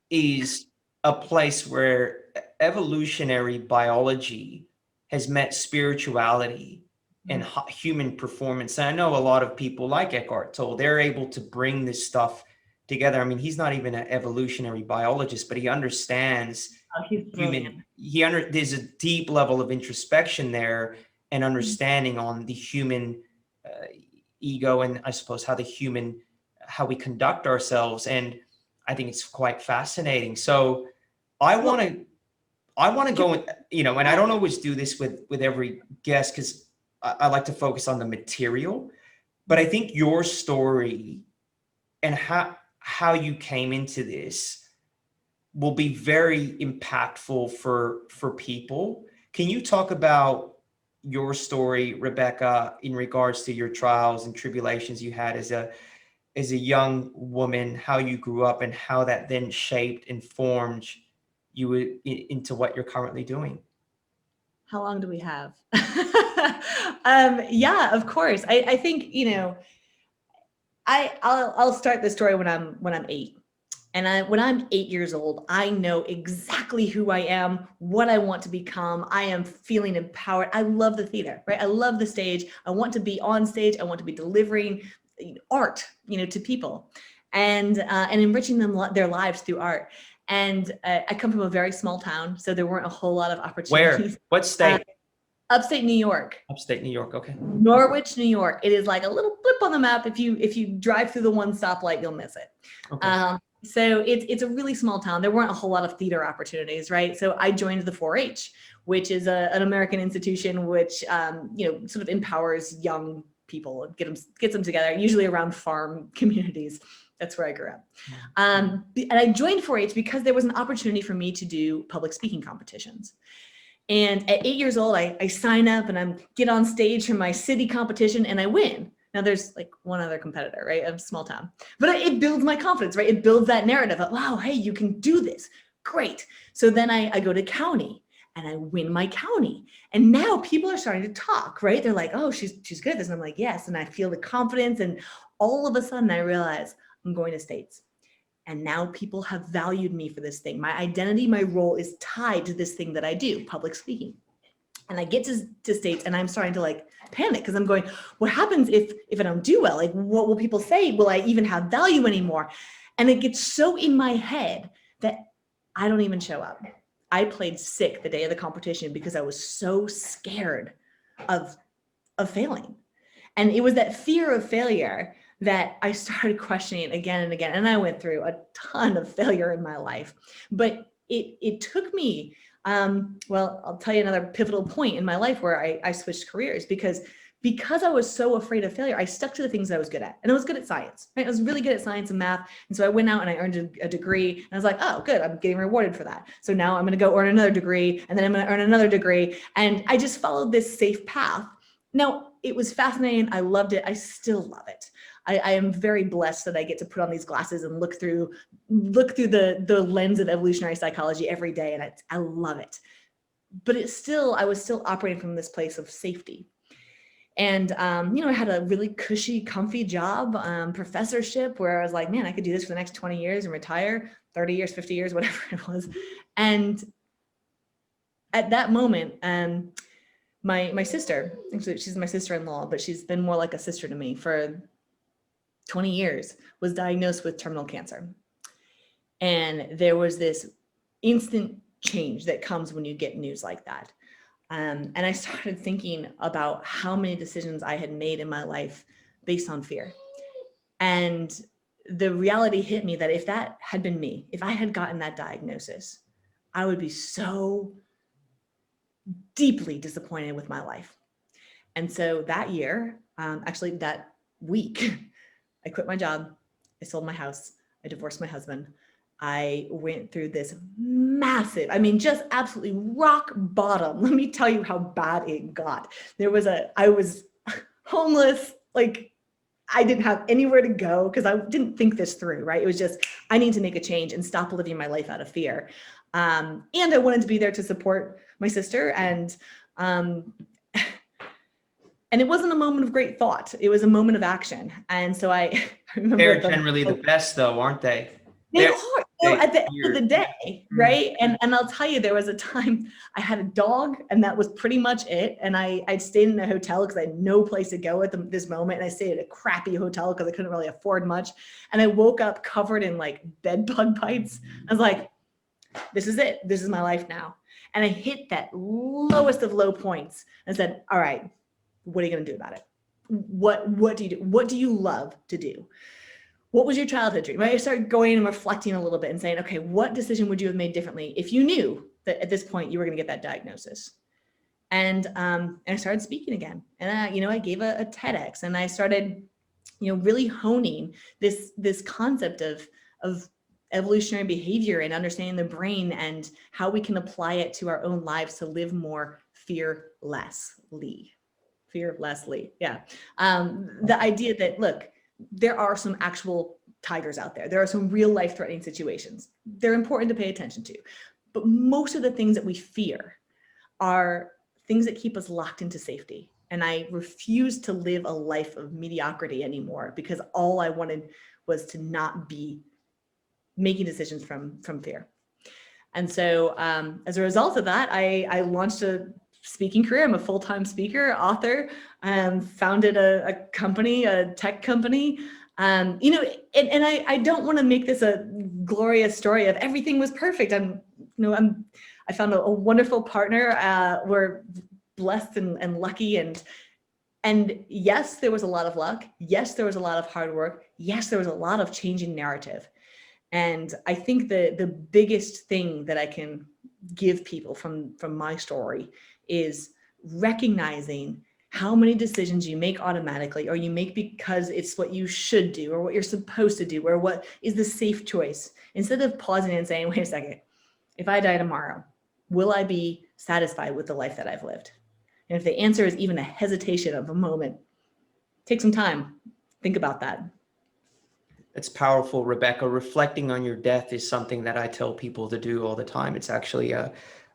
is a place where evolutionary biology has met spirituality and human performance. And I know a lot of people like Eckhart Tolle, they're able to bring this stuff together. I mean, he's not even an evolutionary biologist, but he understands human. There's a deep level of introspection there and understanding on the human ego, and I suppose how we conduct ourselves. And I think it's quite fascinating. So I want to go, and I don't always do this with every guest because I like to focus on the material, but I think your story and how you came into this will be very impactful for people. Can you talk about your story, Rebecca, in regards to your trials and tribulations you had as a young woman, how you grew up and how that then shaped and formed you into what you're currently doing? How long do we have? Yeah, of course. I think, I'll start the story when I'm 8. And when I'm 8 years old, I know exactly who I am, what I want to become. I am feeling empowered. I love the theater, right? I love the stage. I want to be on stage. I want to be delivering art, to people and enriching their lives through art. And I come from a very small town, so there weren't a whole lot of opportunities. Where? What state? Upstate New York. Upstate New York. Okay. Norwich, New York. It is like a little blip on the map. If you drive through the one stoplight, you'll miss it. Okay. So it's a really small town. There weren't a whole lot of theater opportunities, right? So I joined the 4-H, which is an American institution which sort of empowers young people and gets them together, usually around farm communities. That's where I grew up. And I joined 4-H because there was an opportunity for me to do public speaking competitions. And at 8 years old, I sign up and I get on stage for my city competition and I win. Now there's like one other competitor, right? A small town, but it builds my confidence, right? It builds that narrative of, wow, hey, you can do this. Great. So then I go to county and I win my county. And now people are starting to talk, right? They're like, oh, she's good at this. And I'm like, yes. And I feel the confidence. And all of a sudden I realize I'm going to states. And now people have valued me for this thing. My identity, my role is tied to this thing that I do, public speaking. And I get to States and I'm starting to like panic because I'm going, what happens if I don't do well? Like, what will people say? Will I even have value anymore? And it gets so in my head that I don't even show up. I played sick the day of the competition because I was so scared of failing. And it was that fear of failure that I started questioning again and again. And I went through a ton of failure in my life, but it took me, well, I'll tell you another pivotal point in my life where I switched careers because I was so afraid of failure, I stuck to the things that I was good at. And I was good at science, right? I was really good at science and math. And so I went out and I earned a degree and I was like, oh, good, I'm getting rewarded for that. So now I'm going to go earn another degree and then I'm going to earn another degree. And I just followed this safe path. Now, it was fascinating. I loved it. I still love it. I am very blessed that I get to put on these glasses and look through the lens of evolutionary psychology every day. And I love it. But I was still operating from this place of safety. And, I had a really cushy, comfy job, professorship where I was like, man, I could do this for the next 20 years and retire, 30 years, 50 years, whatever it was. And at that moment, my sister, actually she's my sister-in-law, but she's been more like a sister to me for 20 years, was diagnosed with terminal cancer. And there was this instant change that comes when you get news like that. And I started thinking about how many decisions I had made in my life based on fear. And the reality hit me that if that had been me, if I had gotten that diagnosis, I would be so deeply disappointed with my life. And so that year, actually that week, I quit my job, I sold my house, I divorced my husband. I went through this massive, just absolutely rock bottom. Let me tell you how bad it got. I was homeless, like I didn't have anywhere to go because I didn't think this through, right? It was just, I need to make a change and stop living my life out of fear. And I wanted to be there to support my sister. And it wasn't a moment of great thought. It was a moment of action. And so I remember— They're generally the best though, aren't they? They are, at the end of the day, right? And I'll tell you, there was a time I had a dog and that was pretty much it. And I'd stayed in a hotel because I had no place to go at this moment. And I stayed at a crappy hotel because I couldn't really afford much. And I woke up covered in like bed bug bites. I was like, this is it. This is my life now. And I hit that lowest of low points and said, all right, what are you going to do about it? What do you do? What do you love to do? What was your childhood dream? I started going and reflecting a little bit and saying, okay, what decision would you have made differently if you knew that at this point you were going to get that diagnosis? And I started speaking again. And I gave a TEDx and I started, really honing this concept of evolutionary behavior and understanding the brain and how we can apply it to our own lives to live more fearlessly. Yeah. The idea that, look, there are some actual tigers out there. There are some real life threatening situations. They're important to pay attention to. But most of the things that we fear are things that keep us locked into safety. And I refused to live a life of mediocrity anymore because all I wanted was to not be making decisions from fear. And so as a result of that, I launched a speaking career. I'm a full-time speaker, author, founded a company, a tech company. And I don't want to make this a glorious story of everything was perfect. I found a wonderful partner. We're blessed and lucky. And yes, there was a lot of luck. Yes, there was a lot of hard work. Yes, there was a lot of changing narrative. And I think the biggest thing that I can give people from my story is recognizing how many decisions you make automatically, or you make because it's what you should do, or what you're supposed to do, or what is the safe choice, instead of pausing and saying, wait a second, if I die tomorrow, will I be satisfied with the life that I've lived? And if the answer is even a hesitation of a moment, take some time, think about that. It's powerful, Rebecca. Reflecting on your death is something that I tell people to do all the time. It's actually a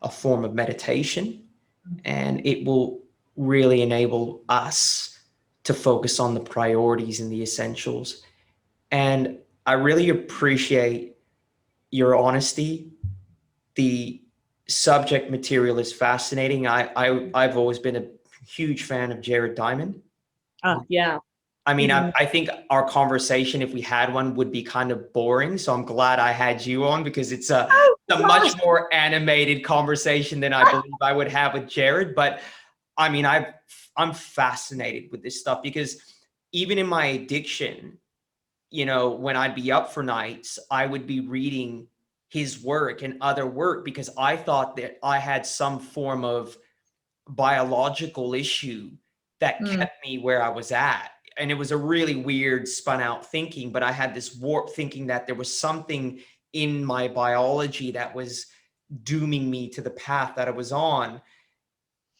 form of meditation, and it will really enable us to focus on the priorities and the essentials. And I really appreciate your honesty. The subject material is fascinating. I've always been a huge fan of Jared Diamond. Oh, yeah. I mean, I think our conversation, if we had one, would be kind of boring. So I'm glad I had you on, because it's a much more animated conversation than I believe I would have with Jared. But I mean, I'm fascinated with this stuff, because even in my addiction, you know, when I'd be up for nights, I would be reading his work and other work, because I thought that I had some form of biological issue that kept me where I was at. And it was a really weird spun out thinking, but I had this warped thinking that there was something in my biology that was dooming me to the path that I was on.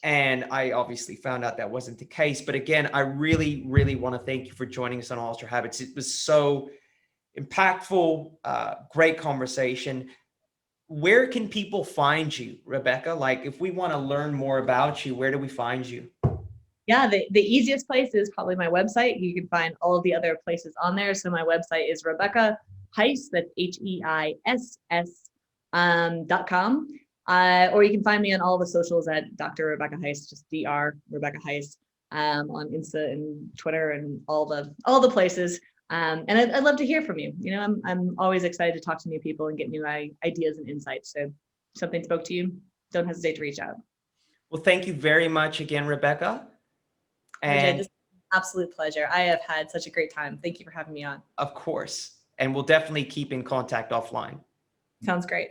And I obviously found out that wasn't the case. But again, I really, really want to thank you for joining us on Ultra Habits. It was so impactful, great conversation. Where can people find you, Rebecca? Like, if we want to learn more about you, where do we find you? Yeah, the easiest place is probably my website. You can find all of the other places on there. So my website is Rebecca Heiss, that's HEISS.com. Or you can find me on all the socials at Dr. Rebecca Heiss, just Dr. Rebecca Heiss, on Insta and Twitter and all the places. And I'd love to hear from you. You know, I'm always excited to talk to new people and get new ideas and insights. So if something spoke to you, don't hesitate to reach out. Well, thank you very much again, Rebecca. And this is an absolute pleasure. I have had such a great time. Thank you for having me on. of course. And we'll definitely keep in contact offline. Sounds great.